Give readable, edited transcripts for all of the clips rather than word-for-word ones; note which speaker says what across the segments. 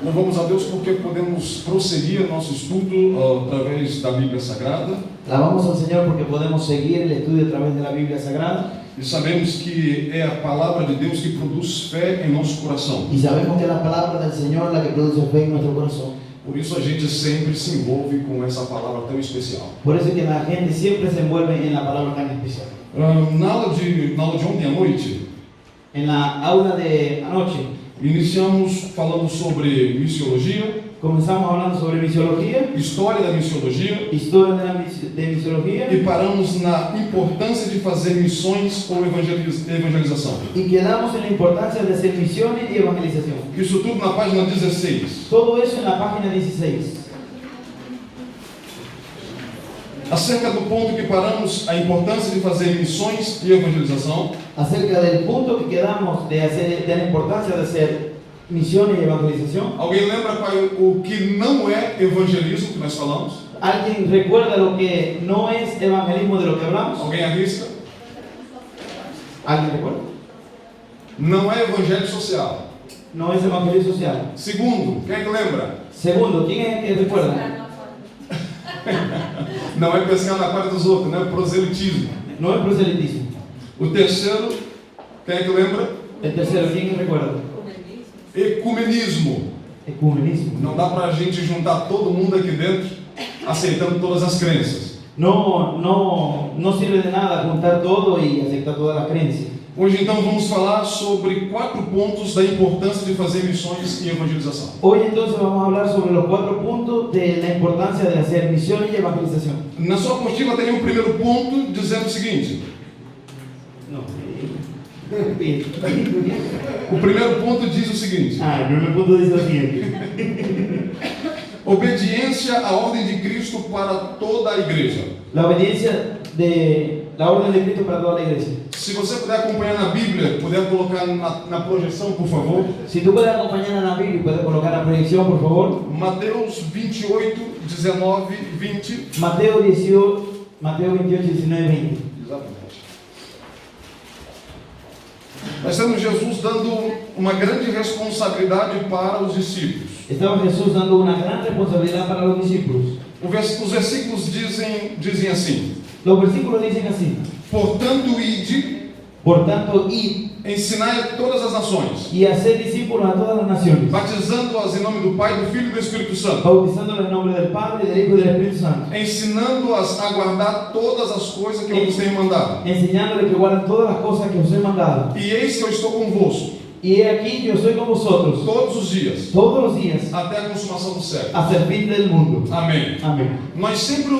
Speaker 1: Louvamos a Deus porque podemos prosseguir nosso estudo através da Bíblia Sagrada.
Speaker 2: Alabamos al Señor porque podemos seguir el estudio a través de la Biblia Sagrada.
Speaker 1: E sabemos que é a palavra de Deus que produz fé em nosso coração.
Speaker 2: Y sabemos que es la palabra del Señor la que produce fe en nuestro corazón.
Speaker 1: Por isso a gente sempre se envolve com essa palavra tão especial.
Speaker 2: Por eso es que la gente siempre se envuelve en la palabra tan especial.
Speaker 1: Na aula de ontem à noite,
Speaker 2: En la aula de anoche
Speaker 1: iniciamos falando sobre missiologia,
Speaker 2: comenzamos hablando sobre misiología,
Speaker 1: história da missiologia,
Speaker 2: historia de misiología,
Speaker 1: e paramos na importância de fazer missões ou evangelização.
Speaker 2: y quedamos en la importancia de hacer misiones y evangelización.
Speaker 1: Isso tudo na página 16.
Speaker 2: Todo eso en la página 16.
Speaker 1: Acerca do ponto que paramos, a importância de fazer missões e evangelização.
Speaker 2: Acerca del punto que quedamos de la importancia de hacer misiones y evangelización.
Speaker 1: Alguém lembra qual é o que não é evangelismo que nós falamos?
Speaker 2: ¿Alguien recuerda lo que no es evangelismo de lo que hablamos?
Speaker 1: Alguém arrisca?
Speaker 2: ¿Alguien recuerda?
Speaker 1: Não é evangelho social.
Speaker 2: No es evangelismo social.
Speaker 1: Segundo, quem é que lembra?
Speaker 2: Segundo, ¿quién es el que recuerda?
Speaker 1: Não é pescar na cara dos outros, não é proselitismo.
Speaker 2: No es proselitismo.
Speaker 1: O terceiro, quem é que lembra?
Speaker 2: El tercero, ¿quién recuerda?
Speaker 1: Ecumenismo.
Speaker 2: Ecumenismo.
Speaker 1: Não dá pra gente juntar todo mundo aqui dentro aceitando todas as crenças.
Speaker 2: No sirve de nada juntar todo y aceptar todas las creencias.
Speaker 1: Hoje então vamos falar sobre 4 pontos da importância de fazer missões e evangelização.
Speaker 2: Hoy entonces vamos a hablar sobre los 4 puntos de la importancia de hacer misiones y evangelización.
Speaker 1: Na sua apostila tem um primeiro ponto dizendo o seguinte.
Speaker 2: No.
Speaker 1: O primeiro ponto diz o seguinte:
Speaker 2: El primer punto dice lo siguiente.
Speaker 1: obediência à ordem de Cristo para toda a igreja.
Speaker 2: La obediencia de la orden de Cristo para toda la iglesia.
Speaker 1: Se você puder acompanhar na Bíblia, puder colocar na projeção, por favor.
Speaker 2: Si tú puedes acompañarnos en la Biblia y puedes colocar la proyección, por favor.
Speaker 1: Mateus 28, 19, 20.
Speaker 2: Mateo 28, 19, 20.
Speaker 1: Exatamente. Nós temos Jesus dando uma grande responsabilidade para os discípulos.
Speaker 2: Estaba Jesús dando una gran responsabilidad para los discípulos.
Speaker 1: Os versículos dizem assim:
Speaker 2: Los versículos dicen así:
Speaker 1: portanto, ide,
Speaker 2: por tanto, id
Speaker 1: ensinai a todas as nações,
Speaker 2: y hacer discípulos a todas las naciones,
Speaker 1: batizando-as em nome do Pai, do Filho e do Espírito Santo,
Speaker 2: bautizándolos en nombre del Padre, del Hijo y del Espíritu Santo,
Speaker 1: ensinando-as a guardar todas as coisas que eu vos tenho mandado.
Speaker 2: enseñándoles que guarden todas las cosas que os he mandado.
Speaker 1: E eis que eu estou convosco
Speaker 2: Y he aquí, yo soy con vosotros
Speaker 1: todos os dias,
Speaker 2: todos los días
Speaker 1: até a consumação do século.
Speaker 2: hasta el fin del mundo.
Speaker 1: Amém.
Speaker 2: Amén.
Speaker 1: Nós sempre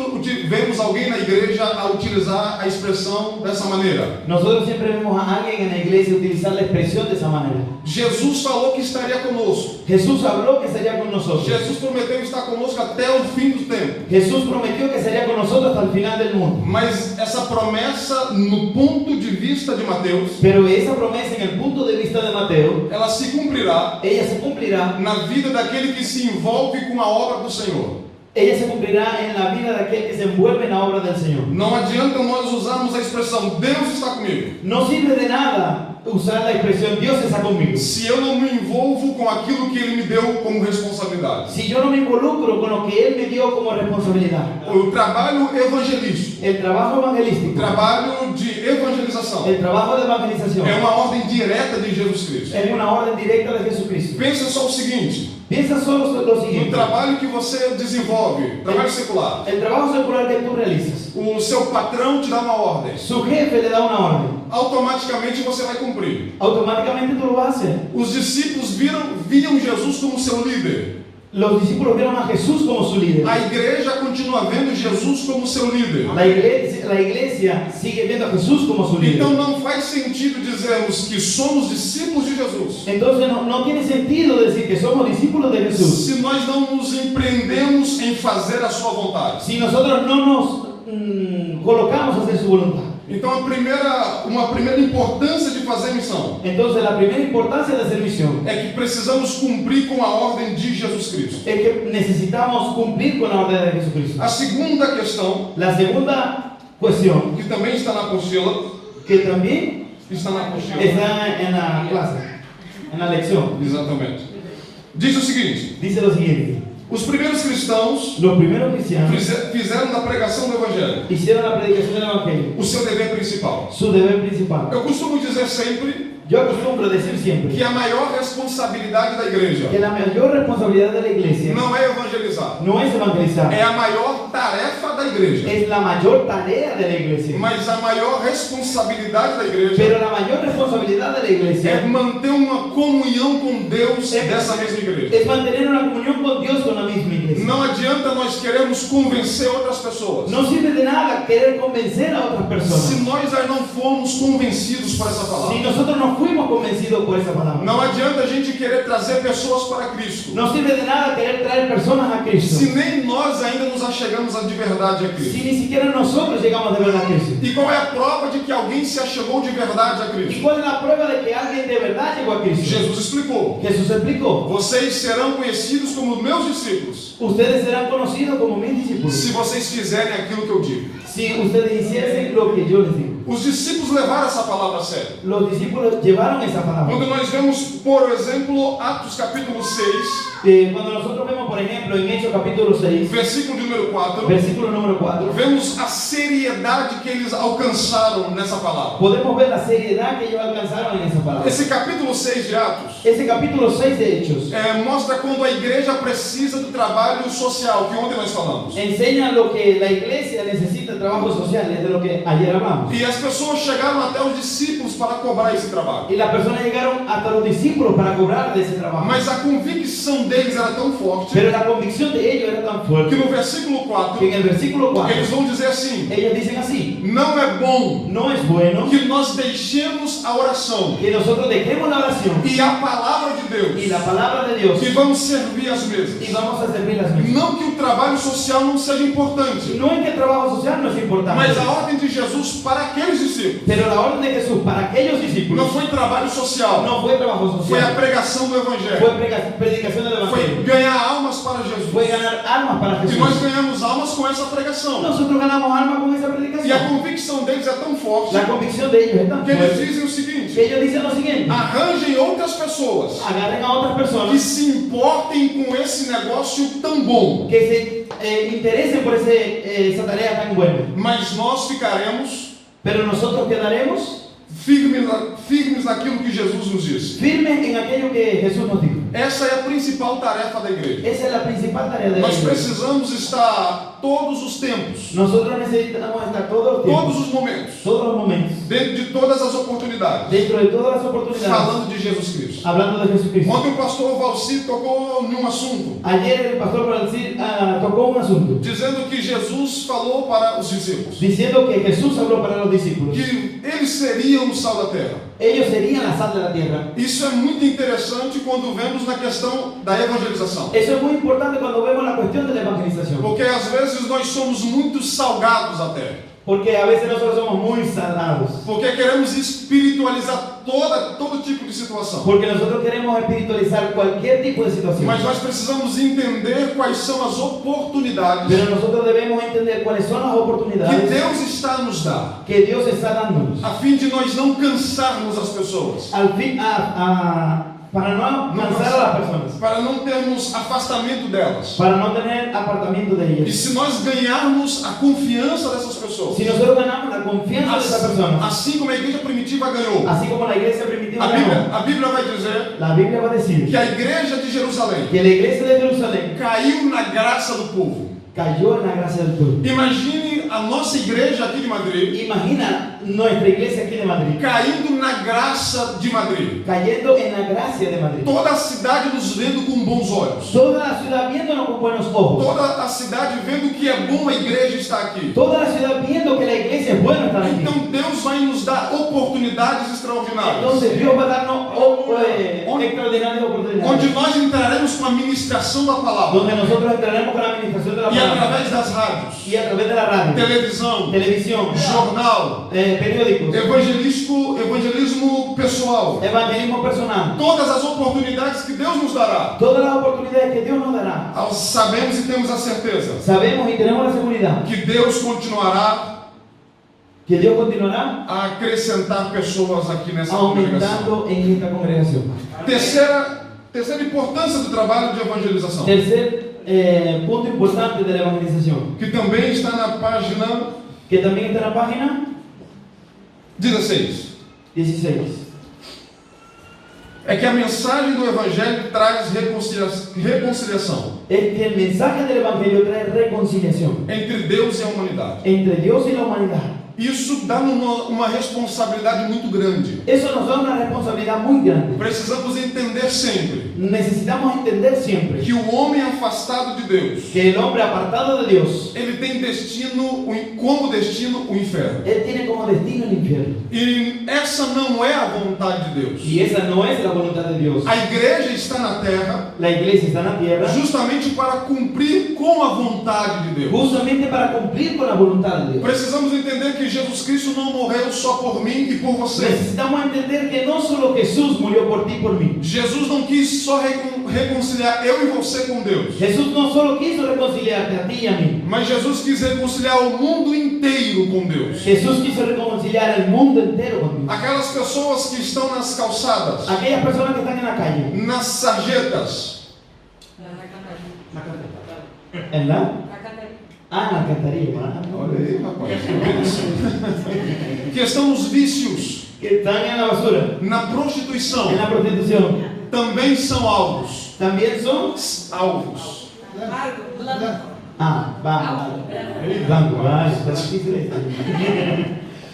Speaker 1: vemos alguém na igreja a utilizar a expressão dessa maneira.
Speaker 2: Nosotros siempre vemos a alguien en la iglesia utilizar la expresión de esa manera.
Speaker 1: Jesus falou que estaria conosco.
Speaker 2: Jesús habló que sería con nosotros.
Speaker 1: Jesus prometeu estar conosco até o fim do tempo.
Speaker 2: Jesús prometió que sería con nosotros hasta el final del mundo.
Speaker 1: Mas essa promessa, no ponto de vista de Mateus,
Speaker 2: Pero esa promesa en el punto de vista de Mateo,
Speaker 1: ela se cumprirá
Speaker 2: ella se cumplirá.
Speaker 1: na vida daquele que se envolve com a obra do Senhor.
Speaker 2: Ella se cumplirá en la vida de aquel que se envuelve en la obra del Señor.
Speaker 1: Não adianta nós usarmos a expressão Deus está comigo,
Speaker 2: No sirve de nada usar la expresión Dios está conmigo
Speaker 1: se eu não me envolvo com aquilo que Ele me deu como responsabilidade.
Speaker 2: si yo no me involucro con lo que Él me dio como responsabilidad.
Speaker 1: O trabalho evangelístico,
Speaker 2: El trabajo
Speaker 1: o
Speaker 2: evangelístico,
Speaker 1: trabalho de evangelização,
Speaker 2: el trabajo de evangelización
Speaker 1: é uma ordem direta de Jesus Cristo.
Speaker 2: es una orden directa de Jesucristo.
Speaker 1: Pensa só o seguinte:
Speaker 2: Piensa solo lo
Speaker 1: no
Speaker 2: siguiente:
Speaker 1: trabalho que você desenvolve, trabalho secular,
Speaker 2: el trabajo secular que tú realizas,
Speaker 1: o seu patrão te dá uma ordem,
Speaker 2: su jefe le da una orden,
Speaker 1: automaticamente você vai cumprir.
Speaker 2: automáticamente tú lo vas a hacer.
Speaker 1: Os discípulos viam Jesus como seu líder.
Speaker 2: Los discípulos vieron a Jesús como su líder.
Speaker 1: A igreja continua vendo Jesus como seu líder.
Speaker 2: La iglesia sigue viendo a Jesús como su líder.
Speaker 1: Então não faz sentido dizermos que somos discípulos de Jesus
Speaker 2: Entonces no tiene sentido decir que somos discípulos de Jesús
Speaker 1: se nós não nos empreendemos em fazer a sua vontade.
Speaker 2: si nosotros no nos colocamos a hacer su voluntad.
Speaker 1: Então uma primeira importância de fazer missão
Speaker 2: Entonces la primera importancia de hacer misión
Speaker 1: é que precisamos cumprir com a ordem de Jesus Cristo.
Speaker 2: es que necesitamos cumplir con la orden de Jesucristo.
Speaker 1: A segunda questão,
Speaker 2: La segunda cuestión,
Speaker 1: que também está na apostila,
Speaker 2: que también
Speaker 1: está na apostila.
Speaker 2: está en la clase, en la lección.
Speaker 1: Exatamente. Diz o seguinte:
Speaker 2: Dice lo siguiente:
Speaker 1: os primeiros cristãos
Speaker 2: los primeros cristianos
Speaker 1: fizeram da pregação do Evangelho
Speaker 2: hicieron la predicación del Evangelio
Speaker 1: o seu dever principal.
Speaker 2: su deber principal.
Speaker 1: Eu costumo dizer sempre
Speaker 2: Yo acostumbro decir
Speaker 1: que
Speaker 2: siempre
Speaker 1: a maior responsabilidade da igreja
Speaker 2: que la mayor responsabilidad de la iglesia
Speaker 1: não é evangelizar,
Speaker 2: no es evangelizar,
Speaker 1: é a maior tarefa da igreja.
Speaker 2: es la mayor tarea de la iglesia.
Speaker 1: Mas a maior responsabilidade da igreja
Speaker 2: Pero la mayor responsabilidad de la
Speaker 1: é
Speaker 2: iglesia
Speaker 1: manter uma comunhão com Deus dessa mesma igreja.
Speaker 2: es mantener una comunión con Dios con la misma iglesia.
Speaker 1: Não adianta nós queremos convencer outras pessoas
Speaker 2: No sirve de nada querer convencer a otras personas
Speaker 1: se nós aí não formos convencidos por essa
Speaker 2: si
Speaker 1: palavra.
Speaker 2: nosotros no fuimos convencidos por esa palabra.
Speaker 1: Não adianta a gente querer trazer pessoas para Cristo
Speaker 2: No sirve de nada querer traer personas a Cristo
Speaker 1: se nem nós ainda nos achegamos de verdade a
Speaker 2: si
Speaker 1: Cristo.
Speaker 2: ni siquiera nosotros llegamos de verdad a Cristo.
Speaker 1: E qual é a prova de que alguém se achegou de verdade a
Speaker 2: ¿Y
Speaker 1: Cristo?
Speaker 2: cuál es la prueba de que alguien de verdad llegó a Cristo?
Speaker 1: Jesus explicou:
Speaker 2: Jesús explicó:
Speaker 1: vocês serão conhecidos como meus discípulos
Speaker 2: ustedes serán conocidos como mis discípulos
Speaker 1: se vocês fizerem aquilo que eu digo.
Speaker 2: si ustedes hiciesen lo que yo les digo.
Speaker 1: Os discípulos levaram essa palavra a sério.
Speaker 2: Los discípulos llevaron esa palabra.
Speaker 1: Quando nós vemos, por exemplo, Atos capítulo 6,
Speaker 2: Cuando nosotros vemos, por ejemplo, en Hechos capítulo 6,
Speaker 1: versículo número 4,
Speaker 2: versículo número 4,
Speaker 1: vemos a seriedade que eles alcançaram nessa palavra.
Speaker 2: podemos ver la seriedad que ellos alcanzaron en esa palabra.
Speaker 1: Esse capítulo 6 de Atos
Speaker 2: Ese capítulo 6 de Hechos
Speaker 1: mostra quando a igreja precisa do trabalho social, que ontem nós falamos.
Speaker 2: enseña lo que la iglesia necesita, el trabajo social, es de lo que ayer hablamos.
Speaker 1: E as pessoas chegaram até os discípulos para cobrar esse trabalho.
Speaker 2: Y las personas llegaron hasta los discípulos para cobrar de ese trabajo.
Speaker 1: Mas a convicção deles era tão forte
Speaker 2: Pero la convicción de ellos era tan
Speaker 1: que
Speaker 2: fuerte
Speaker 1: no versículo 4
Speaker 2: que en el versículo 4
Speaker 1: eles vão dizer assim:
Speaker 2: ellos dicen así:
Speaker 1: não é bom
Speaker 2: no es bueno
Speaker 1: que nós deixemos a oração
Speaker 2: que nosotros dejemos la oración
Speaker 1: e a palavra de Deus
Speaker 2: y la palabra de Dios
Speaker 1: e vamos servir as mesas.
Speaker 2: y vamos a servir las mismas.
Speaker 1: Não que o trabalho social não seja importante,
Speaker 2: No es que el trabajo social no es importante,
Speaker 1: mas a ordem de Jesus para aqueles discípulos
Speaker 2: pero la orden de Jesús para aquellos discípulos
Speaker 1: não foi trabalho social,
Speaker 2: no fue trabajo
Speaker 1: foi a
Speaker 2: social,
Speaker 1: pregação do
Speaker 2: fue
Speaker 1: Evangelho,
Speaker 2: predicación del
Speaker 1: foi
Speaker 2: Evangelio,
Speaker 1: ganhar almas para Jesus.
Speaker 2: fue ganar almas para
Speaker 1: E nós
Speaker 2: Jesús.
Speaker 1: ganhamos almas com essa pregação.
Speaker 2: Nosotros ganamos almas con esa
Speaker 1: E a
Speaker 2: predicación.
Speaker 1: convicção deles é tão forte
Speaker 2: La convicción de ellos es tan
Speaker 1: que eles
Speaker 2: fuerte
Speaker 1: dizem o
Speaker 2: que
Speaker 1: seguinte:
Speaker 2: ellos dicen lo siguiente:
Speaker 1: arranjem outras pessoas
Speaker 2: agarren a otras
Speaker 1: que
Speaker 2: personas
Speaker 1: se importem com esse negócio tão bom,
Speaker 2: que se interesen por esa tarea tan buena,
Speaker 1: mas nós ficaremos
Speaker 2: pero nosotros quedaremos
Speaker 1: firmes naquilo que Jesus nos disse.
Speaker 2: firmes en aquello que Jesús nos dijo.
Speaker 1: Essa é a principal tarefa da igreja.
Speaker 2: Esa es la principal tarea de la
Speaker 1: Nós
Speaker 2: iglesia.
Speaker 1: precisamos estar todos os tempos,
Speaker 2: Nosotros necesitamos estar todos los tiempos,
Speaker 1: todos os momentos,
Speaker 2: todos los momentos,
Speaker 1: dentro de todas as oportunidades,
Speaker 2: dentro de todas las oportunidades,
Speaker 1: falando de Jesus Cristo.
Speaker 2: hablando de Jesucristo.
Speaker 1: Ontem o pastor Valci tocou num assunto,
Speaker 2: Ayer el pastor Brasil tocó un asunto
Speaker 1: dizendo que Jesus falou para os discípulos
Speaker 2: diciendo que Jesús habló para los discípulos.
Speaker 1: que eles seriam o sal da terra.
Speaker 2: Ellos serían la sal de la tierra.
Speaker 1: Isso é muito interessante quando vemos na questão da evangelização,
Speaker 2: Eso es muy importante cuando vemos la cuestión de la evangelización.
Speaker 1: porque às vezes nós somos muito salgados até,
Speaker 2: Porque a veces nosotros somos muy salados.
Speaker 1: porque queremos espiritualizar todo tipo de situação.
Speaker 2: Porque nosotros queremos espiritualizar cualquier tipo de situación.
Speaker 1: Mas nós precisamos entender quais são as oportunidades
Speaker 2: Pero nosotros debemos entender cuáles son las
Speaker 1: que
Speaker 2: oportunidades
Speaker 1: Deus está a nos dar,
Speaker 2: que Dios está dándonos.
Speaker 1: a fim de nós não cansarmos as pessoas,
Speaker 2: Al fin, para no cansar a las personas.
Speaker 1: para não termos afastamento delas.
Speaker 2: Para no tener apartamiento de
Speaker 1: E
Speaker 2: ellas.
Speaker 1: se nós ganharmos a confiança dessas pessoas,
Speaker 2: Si nosotros ganamos la confianza de esas personas,
Speaker 1: assim como a igreja primitiva ganhou,
Speaker 2: así como la iglesia primitiva
Speaker 1: a
Speaker 2: ganó,
Speaker 1: Bíblia vai dizer
Speaker 2: la Biblia va a decir
Speaker 1: que a igreja de Jerusalém
Speaker 2: que la iglesia de Jerusalén
Speaker 1: caiu na graça do povo.
Speaker 2: cayó en la gracia del pueblo.
Speaker 1: Imagine a nossa igreja aqui de Madrid
Speaker 2: Imagina nuestra iglesia aquí de Madrid
Speaker 1: caindo na graça de Madrid.
Speaker 2: cayendo en la gracia de Madrid.
Speaker 1: Toda a cidade nos vendo com bons olhos.
Speaker 2: Toda la ciudad viéndonos con buenos ojos.
Speaker 1: Toda a cidade vendo que é bom a igreja estar aqui.
Speaker 2: Toda la ciudad viendo que la iglesia es buena estar aquí.
Speaker 1: Então Deus vai nos dar oportunidades extraordinárias,
Speaker 2: Entonces Dios va a darnos extraordinarias oportunidades.
Speaker 1: onde nós entraremos com a ministração da palavra
Speaker 2: Donde nosotros entraremos con la administración de la
Speaker 1: e
Speaker 2: palabra.
Speaker 1: através das rádios,
Speaker 2: Y a través de la radio,
Speaker 1: televisão,
Speaker 2: televisión,
Speaker 1: jornal,
Speaker 2: periódicos,
Speaker 1: evangelismo pessoal,
Speaker 2: evangelismo personal.
Speaker 1: todas as oportunidades que Deus nos dará.
Speaker 2: Todas las oportunidades que Dios nos dará.
Speaker 1: Sabemos e temos a certeza
Speaker 2: Sabemos y tenemos la seguridad
Speaker 1: que Deus continuará
Speaker 2: que Dios continuará
Speaker 1: a acrescentar pessoas aqui nessa congregação.
Speaker 2: aumentando en esta congregación.
Speaker 1: Terceira importância do trabalho de evangelização,
Speaker 2: Tercer punto importante de la evangelización,
Speaker 1: que também está na página
Speaker 2: que también está en la página
Speaker 1: 16.
Speaker 2: 16.
Speaker 1: É que a mensagem do Evangelho traz reconciliação
Speaker 2: Es que el mensaje del Evangelio trae reconciliación
Speaker 1: entre Deus e a humanidade.
Speaker 2: entre Dios y la humanidad.
Speaker 1: Isso dá uma responsabilidade muito grande.
Speaker 2: Eso nos da una responsabilidad muy grande.
Speaker 1: Precisamos entender sempre
Speaker 2: Necesitamos entender siempre
Speaker 1: que o homem afastado de Deus,
Speaker 2: que el hombre apartado de Dios,
Speaker 1: ele tem como destino o inferno.
Speaker 2: él tiene como destino el infierno.
Speaker 1: E essa não é a vontade de Deus.
Speaker 2: Y esa no es la voluntad de Dios.
Speaker 1: A igreja está na terra
Speaker 2: La iglesia está en la tierra
Speaker 1: justamente para cumprir com a vontade de Deus.
Speaker 2: justamente para cumplir con la voluntad de Dios.
Speaker 1: Precisamos entender que Jesus Cristo não morreu só por mim e por você.
Speaker 2: Necesitamos entender que no solo Jesús murió por ti y por mí.
Speaker 1: Jesus não quis só reconciliar eu e você com Deus,
Speaker 2: Jesús no solo quiso reconciliarte a ti y a mí.
Speaker 1: mas Jesus quis reconciliar o mundo inteiro com Deus.
Speaker 2: Jesús quiso reconciliar al mundo entero con Dios.
Speaker 1: Aquelas pessoas que estão nas calçadas,
Speaker 2: Aquellas personas que están en la calle,
Speaker 1: nas sarjetas,
Speaker 2: en la alcantarilla,
Speaker 1: olha aí, rapaz, que estão nos vícios,
Speaker 2: que están en la basura,
Speaker 1: na prostituição,
Speaker 2: en la prostitución,
Speaker 1: também são alvos.
Speaker 2: también son
Speaker 1: Alvos.
Speaker 2: blanco, está difícil.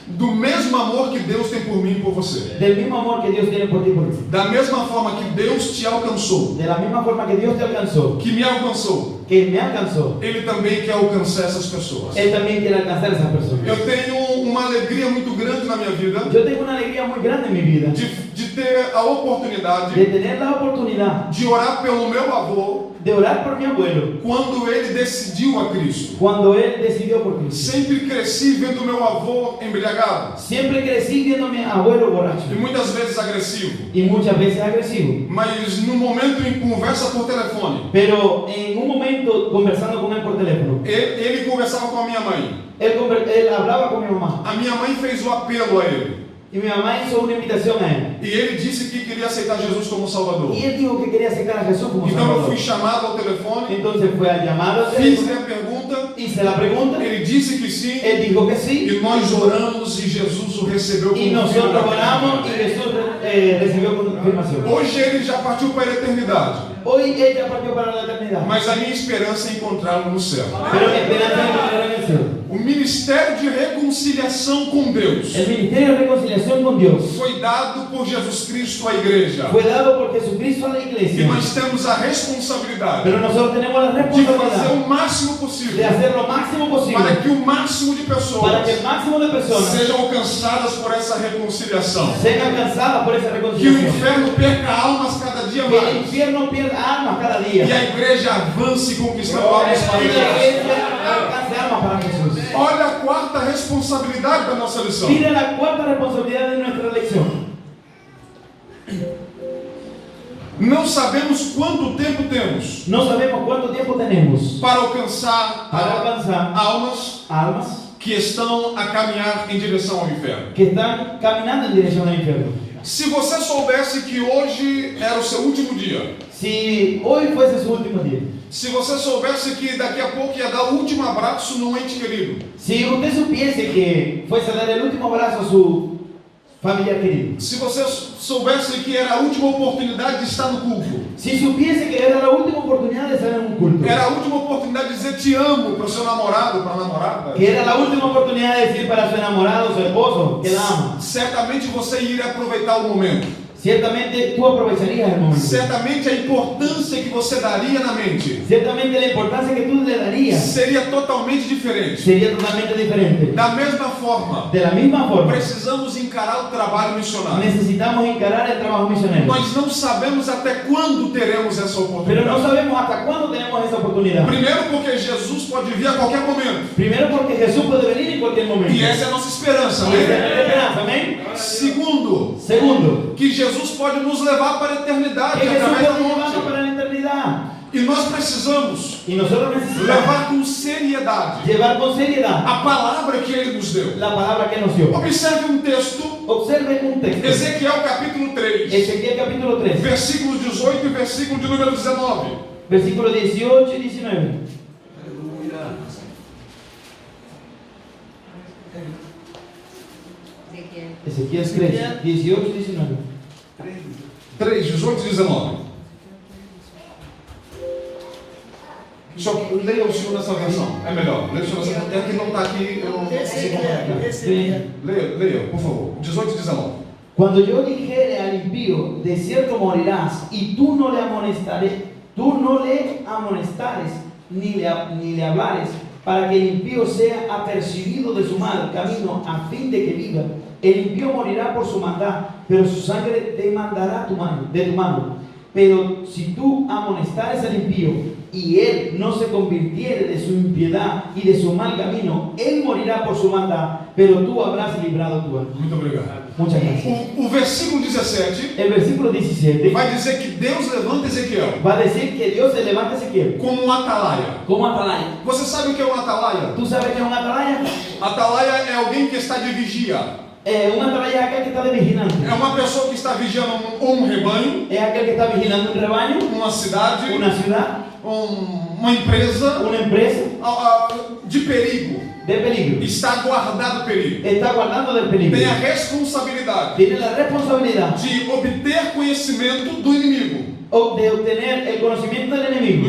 Speaker 1: Do mesmo amor que Deus tem por mim e por você.
Speaker 2: Del mismo amor que Dios tiene por ti y por mí.
Speaker 1: Da mesma forma que Deus te alcançou,
Speaker 2: De la misma forma que Dios te alcanzó,
Speaker 1: que me alcançou,
Speaker 2: que me alcanzó,
Speaker 1: Ele também quer alcançar essas pessoas.
Speaker 2: Él también quiere alcanzar a esas personas.
Speaker 1: Eu tenho uma alegria muito grande na minha vida
Speaker 2: Yo tengo una alegría muy grande en mi vida
Speaker 1: de ter a oportunidade
Speaker 2: de tener la oportunidad
Speaker 1: de orar pelo meu avô
Speaker 2: de orar por mi abuelo
Speaker 1: quando ele decidiu a Cristo.
Speaker 2: cuando él decidió por Cristo.
Speaker 1: Sempre cresci vendo meu avô embriagado
Speaker 2: Siempre crecí viendo a mi abuelo borracho
Speaker 1: e muitas vezes agressivo.
Speaker 2: y muchas veces agresivo.
Speaker 1: Mas no momento em conversa por telefone,
Speaker 2: Pero en un momento conversando con él por teléfono,
Speaker 1: ele conversava com a minha mãe.
Speaker 2: él hablaba con mi mamá
Speaker 1: A minha mãe fez o apelo a ele.
Speaker 2: y mi mamá hizo una invitación a él.
Speaker 1: E ele disse que queria aceitar Jesus como Salvador.
Speaker 2: Y él dijo que quería acercar a Jesús como
Speaker 1: Então eu
Speaker 2: Salvador.
Speaker 1: fui chamado ao telefone,
Speaker 2: Entonces fue al llamado al
Speaker 1: fiz
Speaker 2: teléfono,
Speaker 1: a pergunta,
Speaker 2: hice la pregunta,
Speaker 1: ele disse que sim,
Speaker 2: él dijo que sí,
Speaker 1: e nós oramos e Jesus o recebeu
Speaker 2: y
Speaker 1: como filho
Speaker 2: nosotros
Speaker 1: da
Speaker 2: oramos y
Speaker 1: eternidade.
Speaker 2: Jesús recibió confirmación.
Speaker 1: Hoje ele já partiu para a eternidade,
Speaker 2: Hoy ella partió para la eternidad,
Speaker 1: mas a minha esperança é encontrá-lo no céu.
Speaker 2: pero mi esperanza es encontrar en el cielo.
Speaker 1: O ministério de reconciliação com Deus
Speaker 2: El ministerio de reconciliación con Dios
Speaker 1: foi dado por Jesus Cristo à igreja.
Speaker 2: fue dado por Jesucristo a la
Speaker 1: E
Speaker 2: iglesia,
Speaker 1: nós temos a responsabilidade
Speaker 2: pero nosotros tenemos la
Speaker 1: de fazer
Speaker 2: responsabilidad
Speaker 1: o máximo
Speaker 2: de
Speaker 1: possível
Speaker 2: hacer lo máximo
Speaker 1: para
Speaker 2: posible
Speaker 1: que o máximo de
Speaker 2: para
Speaker 1: pessoas
Speaker 2: que el máximo de personas
Speaker 1: sejam alcançadas por essa reconciliação.
Speaker 2: sean alcanzadas por esa
Speaker 1: Que o
Speaker 2: reconciliación,
Speaker 1: inferno perca almas cada dia
Speaker 2: que el
Speaker 1: mais.
Speaker 2: infierno pierda almas cada
Speaker 1: E
Speaker 2: día
Speaker 1: a igreja avance conquistando almas para
Speaker 2: y la
Speaker 1: Deus.
Speaker 2: iglesia alcance almas para Jesús.
Speaker 1: Olha a quarta responsabilidade da nossa lição.
Speaker 2: Mira la cuarta responsabilidad de nuestra lección.
Speaker 1: Não sabemos quanto tempo temos
Speaker 2: No sabemos cuánto tiempo tenemos
Speaker 1: para alcançar
Speaker 2: para alcanzar
Speaker 1: almas
Speaker 2: almas
Speaker 1: que estão a caminhar em direção ao inferno.
Speaker 2: que están caminando en dirección al infierno.
Speaker 1: Se você soubesse que hoje era o seu último dia,
Speaker 2: Si hoy fuese su último día,
Speaker 1: se você soubesse que daqui a pouco ia dar o último abraço num ente querido,
Speaker 2: si usted supiese que fuese a dar el último abrazo a su familiar querido,
Speaker 1: se você soubesse que era a última oportunidade de estar no culto,
Speaker 2: si supiese que era la última oportunidad de estar en un culto,
Speaker 1: era a última oportunidade de dizer te amo para o seu namorado, para a namorada,
Speaker 2: que era la última oportunidad de decir para su enamorado, su esposo, que la ama,
Speaker 1: certamente você iria aproveitar o momento.
Speaker 2: ciertamente tú aprovecharías el momento.
Speaker 1: Certamente a importância que você daria na mente
Speaker 2: Ciertamente la importancia que tú le darías
Speaker 1: seria totalmente diferente.
Speaker 2: sería totalmente diferente.
Speaker 1: Da mesma forma,
Speaker 2: De la misma forma,
Speaker 1: precisamos encarar o trabalho missionário.
Speaker 2: necesitamos encarar el trabajo misionero.
Speaker 1: Nós não sabemos até quando teremos essa
Speaker 2: Pero no
Speaker 1: oportunidade.
Speaker 2: sabemos hasta cuándo tenemos esa oportunidad.
Speaker 1: Primeiro porque Jesus pode vir a qualquer momento.
Speaker 2: Primero porque Jesús puede venir en cualquier momento.
Speaker 1: E essa é a nossa esperança,
Speaker 2: Y esa es
Speaker 1: né?
Speaker 2: nuestra esperanza, amén.
Speaker 1: Segundo,
Speaker 2: Segundo,
Speaker 1: que Jesus pode nos levar para a eternidade
Speaker 2: que Jesús
Speaker 1: através da
Speaker 2: puede llevarnos
Speaker 1: morte.
Speaker 2: para la eternidad.
Speaker 1: E nós precisamos
Speaker 2: Y nosotros necesitamos
Speaker 1: levar com seriedade
Speaker 2: llevar con seriedad
Speaker 1: a palavra que Ele nos deu.
Speaker 2: la palabra que nos dio.
Speaker 1: Observe um texto,
Speaker 2: Observe un texto.
Speaker 1: Ezequiel capítulo 3,
Speaker 2: Ezequiel capítulo 3,
Speaker 1: versículos 18 18 e versículo de número 19.
Speaker 2: Versículo 18 y 19. Ezequiel 3, 18 y 19.
Speaker 1: 3, 18 e 19. Só leia o senhor nessa versão. É melhor. Leia o senhor nessa versão. É que não está aqui, eu não consigo acompanhar. Leia, por favor. 18 e 19.
Speaker 2: Cuando yo dijere al impío, de cierto morirás, y tú no le amonestares, ni le hablares, para que el impío sea apercibido de su mal camino, a fin de que viva. El impío morirá por su maldad, pero su sangre demandará de tu mano. Pero si tú amonestares al impío, y él no se convirtiere de su impiedad y de su mal camino, él morirá por su maldad, pero tú habrás librado tu alma.
Speaker 1: Muito obrigado.
Speaker 2: Muchas gracias.
Speaker 1: O versículo 17
Speaker 2: El versículo 17
Speaker 1: vai dizer que Deus levanta Ezequiel
Speaker 2: va a decir que Dios se levanta a Ezequiel
Speaker 1: como um atalaia.
Speaker 2: como atalaya.
Speaker 1: Você sabe o que é um atalaia?
Speaker 2: ¿Tú sabes qué es un atalaya?
Speaker 1: Atalaia é alguém que está de vigia.
Speaker 2: Un atalaya es aquel que está de vigilante.
Speaker 1: É uma pessoa que está vigiando um rebanho,
Speaker 2: Es aquel que está vigilando un rebaño,
Speaker 1: uma cidade,
Speaker 2: una ciudad,
Speaker 1: uma empresa
Speaker 2: una empresa
Speaker 1: de perigo.
Speaker 2: de peligro.
Speaker 1: Está guardado o perigo.
Speaker 2: Está guardando del peligro.
Speaker 1: Tem a responsabilidade
Speaker 2: Tiene la responsabilidad
Speaker 1: de obter conhecimento do inimigo,
Speaker 2: de obtener el conocimiento del enemigo,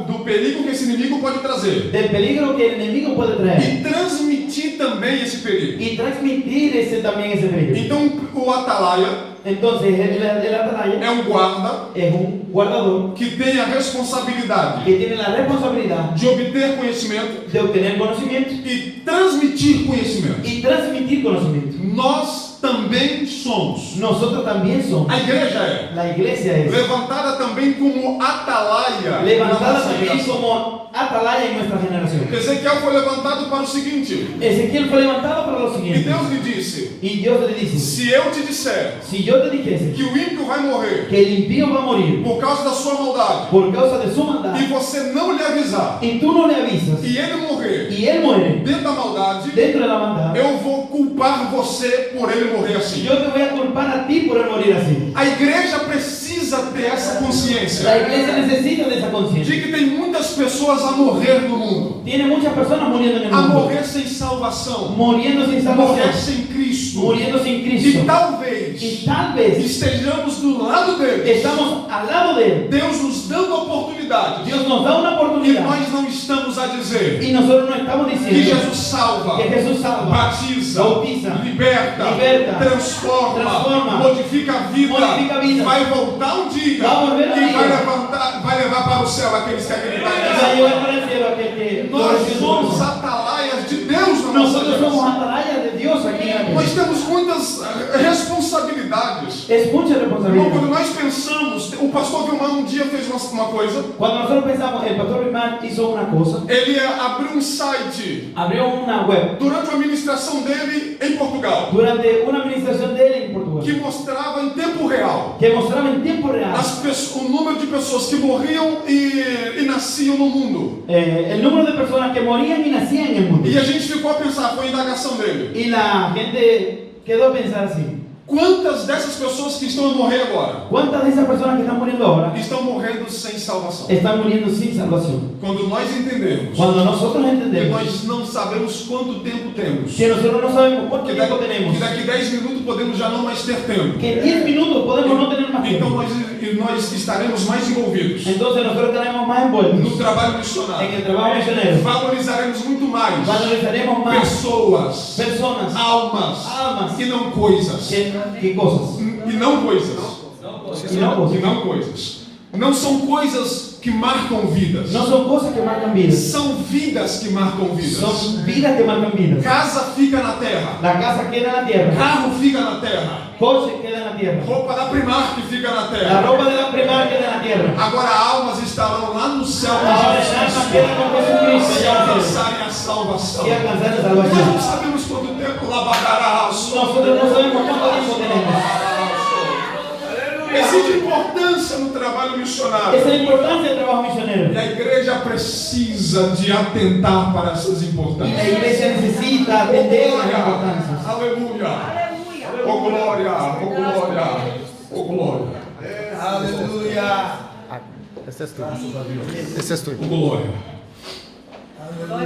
Speaker 1: do perigo que esse inimigo pode trazer,
Speaker 2: del peligro que el enemigo puede traer,
Speaker 1: e transmitir também esse perigo.
Speaker 2: y transmitir también ese peligro.
Speaker 1: Então o atalaia
Speaker 2: Entonces el atalaya
Speaker 1: é um guarda
Speaker 2: es un guardador
Speaker 1: que tem a responsabilidade
Speaker 2: que tiene la responsabilidad
Speaker 1: de obter conhecimento
Speaker 2: de obtener conocimiento
Speaker 1: e transmitir conhecimento.
Speaker 2: y transmitir conocimiento.
Speaker 1: Nós também somos.
Speaker 2: Nosotros también somos.
Speaker 1: A igreja
Speaker 2: La iglesia
Speaker 1: é
Speaker 2: es
Speaker 1: levantada também como atalaia.
Speaker 2: levantada
Speaker 1: na nossa
Speaker 2: también
Speaker 1: geração.
Speaker 2: como atalaya en nuestra generación.
Speaker 1: Ezequiel foi levantado para o seguinte:
Speaker 2: Ezequiel fue levantado para lo
Speaker 1: e
Speaker 2: siguiente.
Speaker 1: Deus lhe disse:
Speaker 2: Y Dios le dice,
Speaker 1: se eu te disser
Speaker 2: si yo te dijese
Speaker 1: que o ímpio vai morrer
Speaker 2: que el impío va a morir
Speaker 1: por causa da sua maldade,
Speaker 2: por causa de su maldad,
Speaker 1: e você não lhe avisar,
Speaker 2: y tú no le avisas,
Speaker 1: e ele morrer
Speaker 2: y él muere
Speaker 1: dentro da maldade,
Speaker 2: dentro de la maldad,
Speaker 1: eu vou culpar você por ele morrer assim.
Speaker 2: yo te voy a culpar a ti por él morir así.
Speaker 1: A igreja precisa ter essa consciência
Speaker 2: La iglesia necesita de esa
Speaker 1: de
Speaker 2: conciencia.
Speaker 1: que tem muitas pessoas a morrer no mundo,
Speaker 2: Tiene muchas personas muriendo en el
Speaker 1: a
Speaker 2: mundo,
Speaker 1: morrer sem salvação,
Speaker 2: muriendo sin
Speaker 1: morrer
Speaker 2: salvación,
Speaker 1: sem Cristo,
Speaker 2: muriendo sin
Speaker 1: e
Speaker 2: Cristo.
Speaker 1: talvez
Speaker 2: Y tal vez
Speaker 1: estejamos do lado dele,
Speaker 2: estamos al lado de él.
Speaker 1: Deus nos dando oportunidade,
Speaker 2: Dios nos da una
Speaker 1: e
Speaker 2: oportunidad
Speaker 1: nós não estamos a dizer
Speaker 2: y nosotros no estamos
Speaker 1: que
Speaker 2: diciendo
Speaker 1: Jesus salva,
Speaker 2: que Jesús salva,
Speaker 1: batiza,
Speaker 2: bautiza,
Speaker 1: liberta,
Speaker 2: liberta,
Speaker 1: transforma, modifica a vida,
Speaker 2: modifica a vida,
Speaker 1: vai voltar um dia
Speaker 2: vai volver um
Speaker 1: e
Speaker 2: dia,
Speaker 1: vai levar para o céu aqueles que acreditarem
Speaker 2: y va a
Speaker 1: nessa
Speaker 2: llevar para el cielo aquel que lo
Speaker 1: Nós
Speaker 2: recibe.
Speaker 1: somos atalaias de Deus na nossa
Speaker 2: Nosotros somos
Speaker 1: geração.
Speaker 2: atalaya de Dios aquí en la
Speaker 1: Nós
Speaker 2: tierra.
Speaker 1: temos muitas responsabilidades.
Speaker 2: Es mucha
Speaker 1: Irmão,
Speaker 2: responsabilidad.
Speaker 1: quando nós pensamos, o pastor Vilmar um dia fez uma coisa,
Speaker 2: Cuando nosotros pensamos, el pastor Vilmar hizo una cosa,
Speaker 1: ele abriu um site
Speaker 2: abrió una web
Speaker 1: durante a ministração dele em Portugal,
Speaker 2: durante una administración de él en Portugal,
Speaker 1: que mostrava em tempo real
Speaker 2: que mostraba en tiempo real
Speaker 1: o número de pessoas que morriam e nasciam no mundo.
Speaker 2: el número de personas que morían y nacían en el mundo.
Speaker 1: E a gente ficou a pensar, foi a indagação dele.
Speaker 2: Y la gente quedó a pensar así:
Speaker 1: Quantas dessas pessoas que estão a morrer agora
Speaker 2: ¿cuántas de esas personas que están muriendo ahora
Speaker 1: estão morrendo sem salvação?
Speaker 2: están muriendo sin salvación?
Speaker 1: Quando nós entendemos
Speaker 2: Cuando nosotros
Speaker 1: que
Speaker 2: entendemos
Speaker 1: nós não sabemos quanto tempo temos,
Speaker 2: que nosotros no sabemos cuánto
Speaker 1: que
Speaker 2: tiempo tenemos,
Speaker 1: daqui 10 minutos podemos já não mais ter tempo,
Speaker 2: que en 10 minutos podemos no tener más
Speaker 1: então
Speaker 2: tiempo,
Speaker 1: nós estaremos mais envolvidos
Speaker 2: entonces nosotros estaremos más
Speaker 1: no
Speaker 2: envueltos
Speaker 1: trabalho
Speaker 2: en
Speaker 1: missionário,
Speaker 2: el trabajo misionero,
Speaker 1: valorizaremos muito mais
Speaker 2: valorizaremos más
Speaker 1: pessoas,
Speaker 2: personas,
Speaker 1: almas e não coisas,
Speaker 2: que cosas,
Speaker 1: e não coisas,
Speaker 2: y no cosas.
Speaker 1: e não coisas. Não são coisas que marcam vidas,
Speaker 2: No son cosas que marcan vidas,
Speaker 1: são vidas que marcam vidas.
Speaker 2: son vidas que marcan vidas.
Speaker 1: Casa fica na terra,
Speaker 2: La casa queda en la tierra,
Speaker 1: carro fica na terra,
Speaker 2: coche queda en la tierra,
Speaker 1: roupa da Primark fica na
Speaker 2: la
Speaker 1: terra.
Speaker 2: ropa de la primaria queda en la tierra.
Speaker 1: Agora almas estarão lá no céu
Speaker 2: Ahora el alma queda con Jesucristo
Speaker 1: se
Speaker 2: allá en el cielo
Speaker 1: alcançarem a salvação.
Speaker 2: y alcanzar la
Speaker 1: Nós não
Speaker 2: salvación.
Speaker 1: sabemos quanto tempo lavará.
Speaker 2: Nosotros no sabemos cuánto tiempo tenemos.
Speaker 1: Existe importância no trabalho missionário.
Speaker 2: Esa es la importancia del trabajo misionero.
Speaker 1: E a igreja precisa de atentar para essas
Speaker 2: Y la
Speaker 1: importâncias.
Speaker 2: iglesia necesita atender a las importancias.
Speaker 1: Aleluia. Oh glória, oh glória, oh glória.
Speaker 3: Aleluia. Esse és tu. Esse és tu.
Speaker 1: Glória.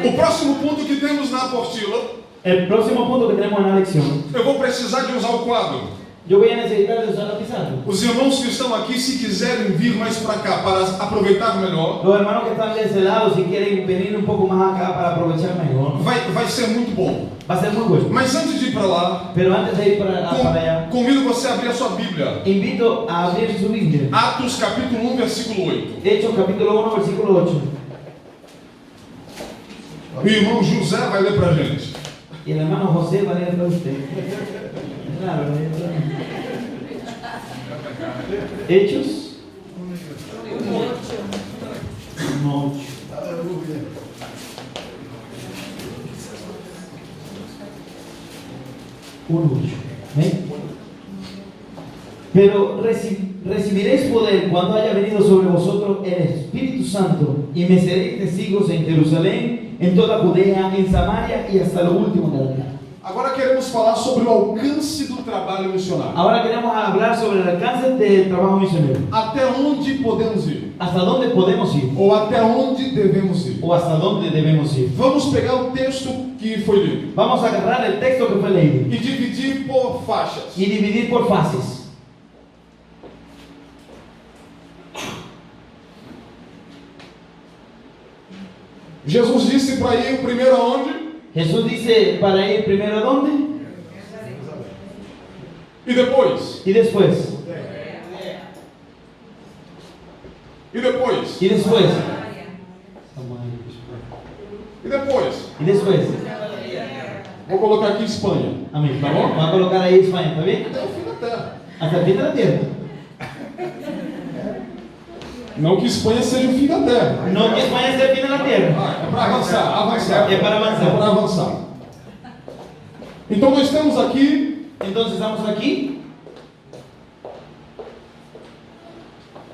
Speaker 1: O próximo ponto que temos na apostila,
Speaker 2: El próximo punto que tenemos en la lección,
Speaker 1: eu vou precisar de usar o quadro.
Speaker 2: yo voy a necesitar de usar la pizarra.
Speaker 1: Os irmãos que estão aqui, se quiserem vir mais para cá para aproveitar melhor,
Speaker 2: Los hermanos que están de ese lado, si quieren venir un poco más acá para aprovechar mejor,
Speaker 1: vai ser muito bom.
Speaker 2: va a ser muy bueno.
Speaker 1: Mas antes de ir para lá,
Speaker 2: Pero antes de ir para allá,
Speaker 1: convido você a abrir a sua Bíblia.
Speaker 2: invito a abrir su Biblia.
Speaker 1: Atos capítulo 1, versículo 8.
Speaker 2: Hechos capítulo 1, versículo 8.
Speaker 1: O irmão José vai ler para a gente.
Speaker 2: Y el hermano José va a leer para usted. Claro, Hechos 1:8. ¿Ven? Pero recibiréis poder cuando haya venido sobre vosotros el Espíritu Santo, y me seréis testigos en Jerusalén, en toda Judea, en Samaria y hasta lo último de la tierra.
Speaker 1: Agora queremos falar sobre o alcance do trabalho missionário.
Speaker 2: Ahora queremos hablar sobre el alcance del trabajo misionero.
Speaker 1: Até onde podemos ir?
Speaker 2: ¿Hasta dónde podemos ir?
Speaker 1: Ou até onde devemos ir?
Speaker 2: ¿O hasta dónde debemos ir?
Speaker 1: Vamos pegar o texto que foi lido
Speaker 2: Vamos a agarrar el texto que fue leído
Speaker 1: e dividir por faixas.
Speaker 2: y dividir por fases.
Speaker 1: Jesus disse para ir primeiro aonde?
Speaker 2: Jesús dice para ir primero a dónde
Speaker 1: E depois?
Speaker 2: y después.
Speaker 1: E depois?
Speaker 2: Y después.
Speaker 1: E depois?
Speaker 2: Y después.
Speaker 1: Vou colocar aqui Espanha.
Speaker 2: Amén. Vamos a colocar ahí España, ¿está bien?
Speaker 1: Até o fim da terra.
Speaker 2: Hasta el fin de la tierra.
Speaker 1: Não que Espanha seja o fim da terra.
Speaker 2: No que España sea el fin de la tierra.
Speaker 1: É para avançar, avançar.
Speaker 2: É para avançar.
Speaker 1: É para avançar. Então nós temos aqui
Speaker 2: Entonces estamos aquí.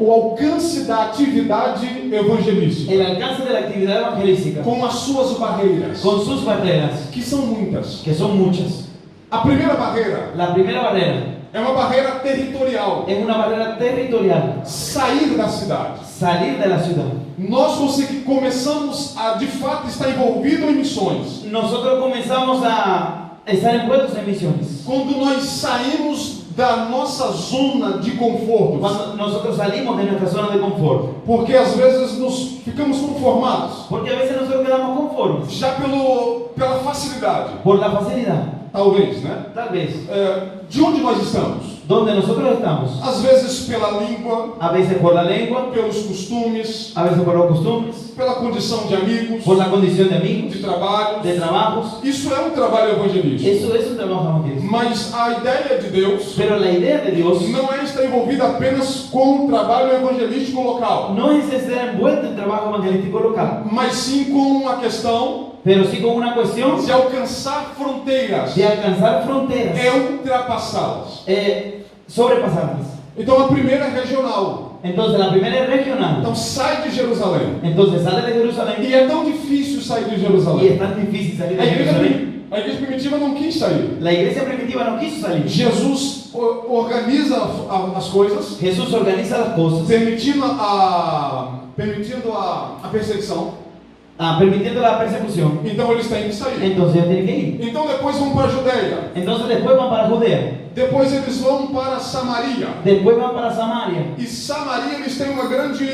Speaker 1: o alcance da atividade evangelística,
Speaker 2: El alcance de la actividad evangelística.
Speaker 1: com as suas barreiras,
Speaker 2: Con sus barreras,
Speaker 1: que são muitas.
Speaker 2: que son muchas.
Speaker 1: A primeira barreira
Speaker 2: La primera barrera
Speaker 1: é uma barreira territorial.
Speaker 2: es una barrera territorial.
Speaker 1: Sair da cidade.
Speaker 2: Salir de la ciudad.
Speaker 1: Nós começamos a, de fato, estar envolvido em missões
Speaker 2: Nosotros comenzamos a estar envueltos en misiones
Speaker 1: quando nós saímos da nossa zona de conforto.
Speaker 2: cuando nosotros salimos de nuestra zona de confort.
Speaker 1: Porque às vezes nos ficamos conformados
Speaker 2: Porque a veces nosotros quedamos conformes
Speaker 1: já pela facilidade,
Speaker 2: por la facilidad.
Speaker 1: talvez, né?
Speaker 2: Tal vez.
Speaker 1: De onde nós estamos?
Speaker 2: Donde nosotros estamos,
Speaker 1: Às vezes pela língua,
Speaker 2: a veces por la lengua,
Speaker 1: pelos costumes,
Speaker 2: a veces por los costumbres,
Speaker 1: pela condição de amigos,
Speaker 2: por la condición de amigos,
Speaker 1: de trabalho.
Speaker 2: de trabajos.
Speaker 1: Isso é um trabalho evangelístico.
Speaker 2: Eso es un trabajo evangelístico.
Speaker 1: Mas a ideia de Deus
Speaker 2: Pero la idea de Dios
Speaker 1: não é estar envolvida apenas com o trabalho evangelístico local,
Speaker 2: no es estar envuelto en trabajo evangelístico local,
Speaker 1: mas sim com uma questão
Speaker 2: pero sí con una cuestión
Speaker 1: de alcançar fronteiras,
Speaker 2: de alcanzar fronteras,
Speaker 1: é ultrapassá-las.
Speaker 2: sobrepasarlas.
Speaker 1: Então a primeira é regional.
Speaker 2: Entonces la primera es regional.
Speaker 1: Então sai de Jerusalém.
Speaker 2: Entonces sale de Jerusalén
Speaker 1: E é tão difícil sair de
Speaker 2: y
Speaker 1: Jerusalém.
Speaker 2: es tan difícil salir de
Speaker 1: A igreja,
Speaker 2: Jerusalén.
Speaker 1: a igreja primitiva não quis sair.
Speaker 2: La iglesia primitiva no quiso salir.
Speaker 1: Jesus organiza as coisas,
Speaker 2: Jesús organiza las cosas,
Speaker 1: permitindo a perseguição.
Speaker 2: Permitiendo la persecución.
Speaker 1: Então eles têm que sair.
Speaker 2: Entonces ellos tienen que ir.
Speaker 1: Então depois vão para a Judeia.
Speaker 2: Entonces después van para Judea.
Speaker 1: Depois eles vão para Samaria.
Speaker 2: Después van para Samaria.
Speaker 1: E Samaria eles têm uma grande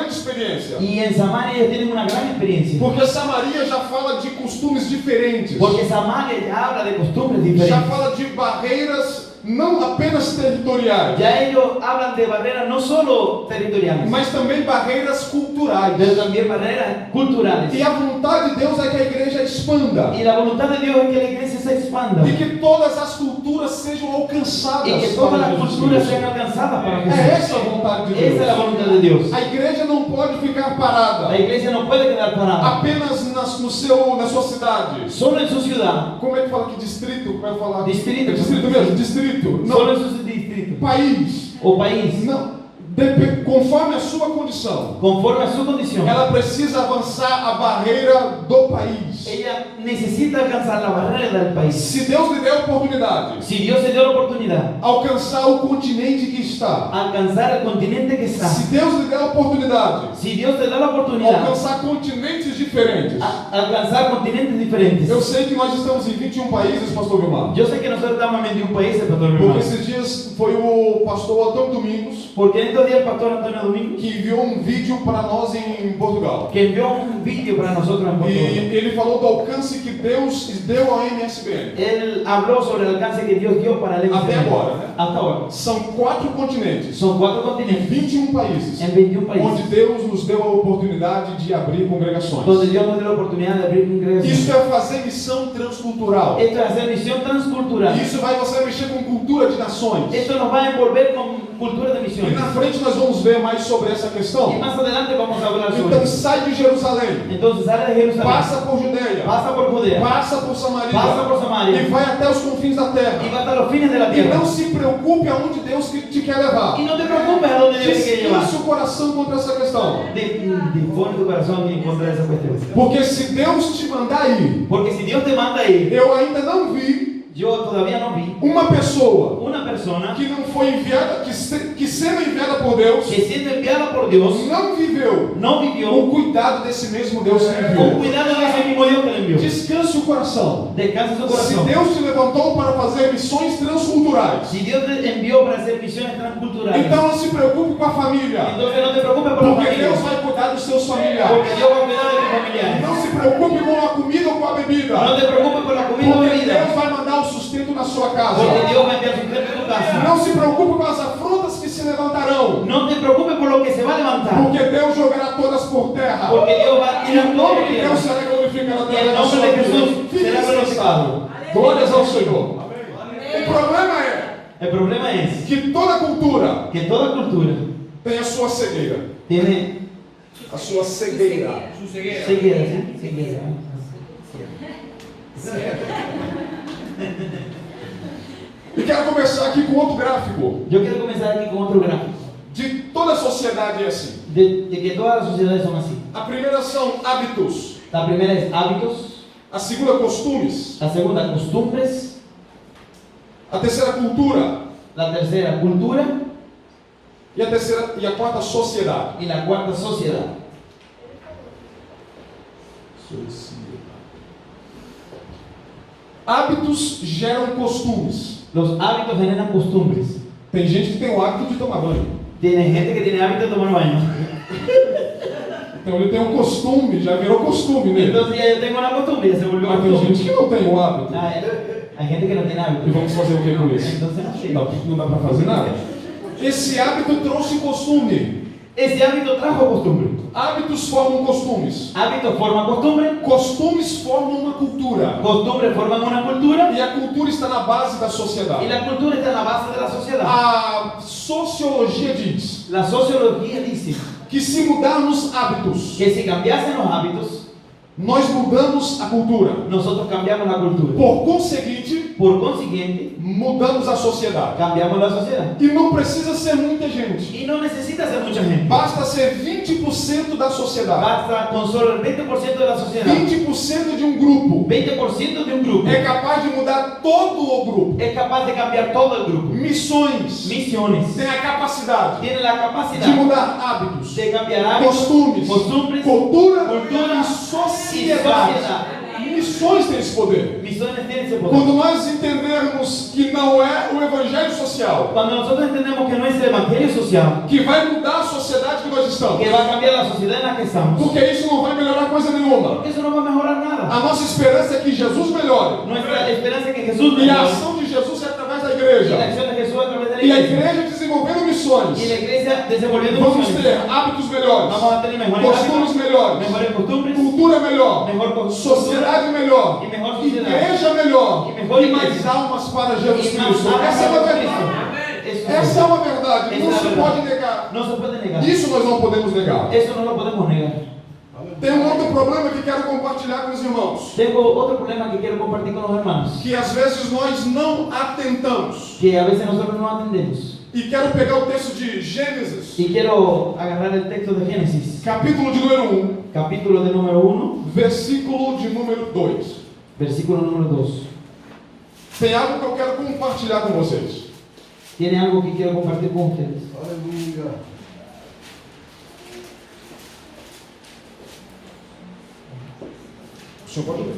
Speaker 1: experiência.
Speaker 2: Y en Samaria ellos tienen una gran experiencia.
Speaker 1: Porque Samaria já fala de costumes diferentes.
Speaker 2: Porque Samaria ya habla de costumbres
Speaker 1: Já
Speaker 2: diferentes.
Speaker 1: fala de barreiras não apenas territoriais,
Speaker 2: Ya ellos hablan de barreras no solo territoriales,
Speaker 1: mas também barreiras culturais.
Speaker 2: pero también barreras culturales.
Speaker 1: E a vontade de Deus é que a igreja expanda.
Speaker 2: Y la voluntad de Dios es que la iglesia se expanda.
Speaker 1: E que todas as culturas sejam alcançadas.
Speaker 2: Y que todas
Speaker 1: para
Speaker 2: las
Speaker 1: Jesus
Speaker 2: culturas
Speaker 1: Cristo.
Speaker 2: sean alcanzadas para
Speaker 1: É
Speaker 2: Jesús.
Speaker 1: essa a vontade de Deus.
Speaker 2: Esa es la voluntad de Dios.
Speaker 1: A igreja não pode ficar parada
Speaker 2: La iglesia no puede quedar parada
Speaker 1: apenas na sua cidade.
Speaker 2: solo en su ciudad,
Speaker 1: Como é que fala que distrito? Como é que fala?
Speaker 2: Distrito.
Speaker 1: É distrito mesmo? Distrito.
Speaker 2: solo
Speaker 1: Não.
Speaker 2: en su distrito
Speaker 1: País.
Speaker 2: o país,
Speaker 1: Não. Conforme a sua condição.
Speaker 2: conforme a su condición.
Speaker 1: Ela precisa avançar a barreira do país. país.
Speaker 2: ella necesita alcanzar la barrera del país.
Speaker 1: Se Deus lhe der a oportunidade,
Speaker 2: Si Dios le dio la oportunidad
Speaker 1: alcançar o continente que está,
Speaker 2: alcanzar el continente que está,
Speaker 1: se Deus lhe der a oportunidade,
Speaker 2: si Dios te da la oportunidad
Speaker 1: alcançar continentes diferentes.
Speaker 2: alcanzar continentes diferentes.
Speaker 1: Eu sei que nós estamos em 21 países, pastor Vilmar.
Speaker 2: Yo sé que nosotros estamos en 21 países, Pastor
Speaker 1: Porque
Speaker 2: Vilmar,
Speaker 1: esses dias foi o pastor Antônio Domingos
Speaker 2: porque en estos días el Pastor Antonio Domingos
Speaker 1: que enviou um vídeo para nós em Portugal.
Speaker 2: que envió un vídeo para nosotros en
Speaker 1: E
Speaker 2: Portugal.
Speaker 1: ele falou do alcance que Deus deu ao MSBN.
Speaker 2: Él habló sobre el alcance que Dios dio para el
Speaker 1: Até
Speaker 2: MCN.
Speaker 1: agora, né?
Speaker 2: Hasta ahora.
Speaker 1: São 4 continentes,
Speaker 2: Son 4
Speaker 1: em
Speaker 2: continentes
Speaker 1: 21 países,
Speaker 2: en 21
Speaker 1: onde
Speaker 2: países
Speaker 1: Deus nos deu a oportunidade de abrir congregações.
Speaker 2: donde Dios nos dio la oportunidad de abrir congregaciones.
Speaker 1: Isso é fazer missão transcultural.
Speaker 2: Esto es hacer misión transcultural.
Speaker 1: Isso vai você mexer com cultura de nações.
Speaker 2: Esto nos va a envolver con cultura de
Speaker 1: E
Speaker 2: misiones.
Speaker 1: na frente nós vamos ver mais sobre essa
Speaker 2: Y
Speaker 1: questão.
Speaker 2: más adelante vamos a hablar sobre
Speaker 1: Então
Speaker 2: eso.
Speaker 1: sai de Jerusalém,
Speaker 2: Entonces sale de Jerusalén,
Speaker 1: passa por Judeia,
Speaker 2: pasa por Judea,
Speaker 1: passa por Samaria,
Speaker 2: pasa por Samaria
Speaker 1: e vai até os confins da
Speaker 2: y
Speaker 1: terra.
Speaker 2: va hasta los fines de la
Speaker 1: E
Speaker 2: tierra.
Speaker 1: não se preocupe aonde Deus te quer levar.
Speaker 2: Y no te preocupes a dónde Dios te quiere llevar.
Speaker 1: Descanse o coração contra essa questão.
Speaker 2: Dispone tu corazón en contra de esa cuestión.
Speaker 1: Porque se Deus te mandar ir,
Speaker 2: Porque si Dios te manda a ir,
Speaker 1: eu ainda não vi
Speaker 2: yo todavía no vi
Speaker 1: uma pessoa
Speaker 2: una persona
Speaker 1: que não foi enviada, que sendo enviada por Deus,
Speaker 2: que siendo enviada por Dios
Speaker 1: não viveu
Speaker 2: no
Speaker 1: o
Speaker 2: vivió
Speaker 1: cuidado desse mesmo Deus que
Speaker 2: con
Speaker 1: enviou.
Speaker 2: cuidado de ese mismo Dios que le envió.
Speaker 1: Descanse o coração.
Speaker 2: Descansa su
Speaker 1: Se
Speaker 2: corazón.
Speaker 1: Deus te levantou para fazer missões transculturais,
Speaker 2: Si Dios te envió para hacer misiones transculturales,
Speaker 1: então não se preocupe com a família,
Speaker 2: entonces no te preocupes por la
Speaker 1: porque
Speaker 2: familia,
Speaker 1: Deus vai cuidar dos seus familiares.
Speaker 2: porque Dios va a cuidar de tus familiares.
Speaker 1: Não se preocupe com a comida ou com a bebida,
Speaker 2: No te preocupes por la comida o
Speaker 1: porque
Speaker 2: bebida,
Speaker 1: Deus vai mandar o sustento na sua casa.
Speaker 2: porque Dios va a enviar sustento a tu casa.
Speaker 1: Não se preocupe com as afrontas que se levantarão,
Speaker 2: No te preocupes por lo que se va a levantar,
Speaker 1: porque Deus jogará todas por terra.
Speaker 2: porque Dios va a
Speaker 1: E
Speaker 2: tirar
Speaker 1: o
Speaker 2: todo
Speaker 1: nome
Speaker 2: lo
Speaker 1: de
Speaker 2: que
Speaker 1: Deus será glorificado
Speaker 2: y
Speaker 1: através
Speaker 2: el
Speaker 1: da
Speaker 2: nombre
Speaker 1: sua
Speaker 2: de
Speaker 1: vida.
Speaker 2: Jesús
Speaker 1: Fique
Speaker 2: será
Speaker 1: descansado.
Speaker 2: glorificado.
Speaker 1: Glórias ao Senhor. O problema é
Speaker 2: El problema es
Speaker 1: que toda cultura
Speaker 2: que toda cultura
Speaker 1: tem a sua cegueira.
Speaker 2: tiene
Speaker 1: A sua cegueira.
Speaker 2: ceguera, ¿sí? Ceguera.
Speaker 1: E quero começar aqui com outro gráfico.
Speaker 2: Yo quiero comenzar aquí con otro gráfico
Speaker 1: De toda a sociedade é assim.
Speaker 2: de que todas las sociedades son así.
Speaker 1: A primeira são hábitos.
Speaker 2: La primera es hábitos,
Speaker 1: A segunda, costumes.
Speaker 2: la segunda costumbres,
Speaker 1: A terceira, cultura.
Speaker 2: la tercera cultura
Speaker 1: E a quarta, sociedade.
Speaker 2: y la cuarta sociedad.
Speaker 1: Hábitos geram costumes.
Speaker 2: Los hábitos generan costumbres.
Speaker 1: Tem gente que tem o hábito de tomar banho.
Speaker 2: Tiene gente que tiene hábito de tomar baño.
Speaker 1: Então ele tem um costume, já virou costume nele.
Speaker 2: Entonces ya yo tengo una costumbre, ya se volvió
Speaker 1: Mas tem gente
Speaker 2: costumbre.
Speaker 1: que não tem o hábito.
Speaker 2: Ah, hay gente que no tiene
Speaker 1: E
Speaker 2: hábito.
Speaker 1: vamos fazer o que com isso?
Speaker 2: Entonces no sé.
Speaker 1: Não dá para fazer nada. Esse hábito trouxe costume.
Speaker 2: Ese hábito trajo costumbre.
Speaker 1: Hábitos formam costumes.
Speaker 2: Hábitos forman costumbre,
Speaker 1: Costumes formam uma cultura.
Speaker 2: costumbres forman una cultura
Speaker 1: E a cultura está na base da
Speaker 2: y
Speaker 1: sociedade.
Speaker 2: la cultura está en la base de la sociedad.
Speaker 1: A sociologia diz
Speaker 2: La sociología dice
Speaker 1: que se mudarmos hábitos,
Speaker 2: que si cambiasen los hábitos,
Speaker 1: nós mudamos a cultura.
Speaker 2: nosotros cambiamos la cultura.
Speaker 1: Por conseguinte,
Speaker 2: Por consiguiente,
Speaker 1: mudamos a sociedade.
Speaker 2: cambiamos la sociedad.
Speaker 1: E não precisa ser muita gente.
Speaker 2: Y no necesita ser mucha gente.
Speaker 1: Basta ser 20% da sociedade.
Speaker 2: Basta con solo el 20% de la sociedad,
Speaker 1: 20% de um grupo
Speaker 2: 20% de un grupo,
Speaker 1: é capaz de mudar todo o grupo.
Speaker 2: es capaz de cambiar todo el grupo.
Speaker 1: Missões
Speaker 2: Misiones
Speaker 1: têm a capacidade
Speaker 2: tiene la
Speaker 1: de
Speaker 2: capacidad
Speaker 1: mudar hábitos,
Speaker 2: de cambiar hábitos,
Speaker 1: costumes,
Speaker 2: costumbres,
Speaker 1: cultura
Speaker 2: cultura
Speaker 1: e
Speaker 2: y
Speaker 1: sociedade.
Speaker 2: sociedad.
Speaker 1: Missões têm esse poder.
Speaker 2: Misiones tienen ese poder.
Speaker 1: Quando nós entendermos que não é o evangelho social
Speaker 2: Cuando nosotros entendemos que no es el evangelio social
Speaker 1: que vai mudar a sociedade que nós estamos,
Speaker 2: que va a cambiar la sociedad en la que estamos,
Speaker 1: porque isso não vai melhorar coisa nenhuma.
Speaker 2: porque eso no va a mejorar nada.
Speaker 1: A nossa esperança é que Jesus melhore.
Speaker 2: Nuestra esperanza es que Jesús
Speaker 1: E a
Speaker 2: mejore.
Speaker 1: ação de Jesus é através da
Speaker 2: Y la
Speaker 1: igreja.
Speaker 2: acción de Jesús a través de la
Speaker 1: E a
Speaker 2: iglesia.
Speaker 1: igreja desenvolvendo missões.
Speaker 2: Y la iglesia desenvolviendo
Speaker 1: Vamos
Speaker 2: misiones.
Speaker 1: ter hábitos melhores,
Speaker 2: Vamos a tener mejores
Speaker 1: costumes
Speaker 2: hábitos,
Speaker 1: melhores,
Speaker 2: mejores costumbres,
Speaker 1: cultura melhor,
Speaker 2: mejor cultura
Speaker 1: sociedade melhor,
Speaker 2: y mejor sociedad.
Speaker 1: igreja melhor
Speaker 2: E mejor
Speaker 1: e mais
Speaker 2: igreja.
Speaker 1: almas para Jesus
Speaker 2: Y más
Speaker 1: Cristo.
Speaker 2: almas
Speaker 1: Essa é uma
Speaker 2: para
Speaker 1: verdade.
Speaker 2: Cristo. Eso
Speaker 1: Essa é uma verdade.
Speaker 2: Essa
Speaker 1: Não
Speaker 2: é a
Speaker 1: se
Speaker 2: verdade.
Speaker 1: pode negar.
Speaker 2: no se puede negar.
Speaker 1: Isso nós não podemos negar.
Speaker 2: Eso no lo podemos negar.
Speaker 1: Tem um outro problema que quero compartilhar com os irmãos.
Speaker 2: Tengo otro problema que quiero compartir con los hermanos,
Speaker 1: Que às vezes nós não atentamos.
Speaker 2: que a veces nosotros no atendemos.
Speaker 1: E quero pegar o texto de Gênesis,
Speaker 2: Y quiero agarrar el texto de Génesis,
Speaker 1: capítulo de número 1,
Speaker 2: capítulo de número 1,
Speaker 1: versículo de número 2.
Speaker 2: versículo número 2.
Speaker 1: Tem algo que eu quero compartilhar com vocês.
Speaker 2: Tiene algo que quiero compartir con ustedes.
Speaker 3: Aleluia.
Speaker 1: O senhor pode ler.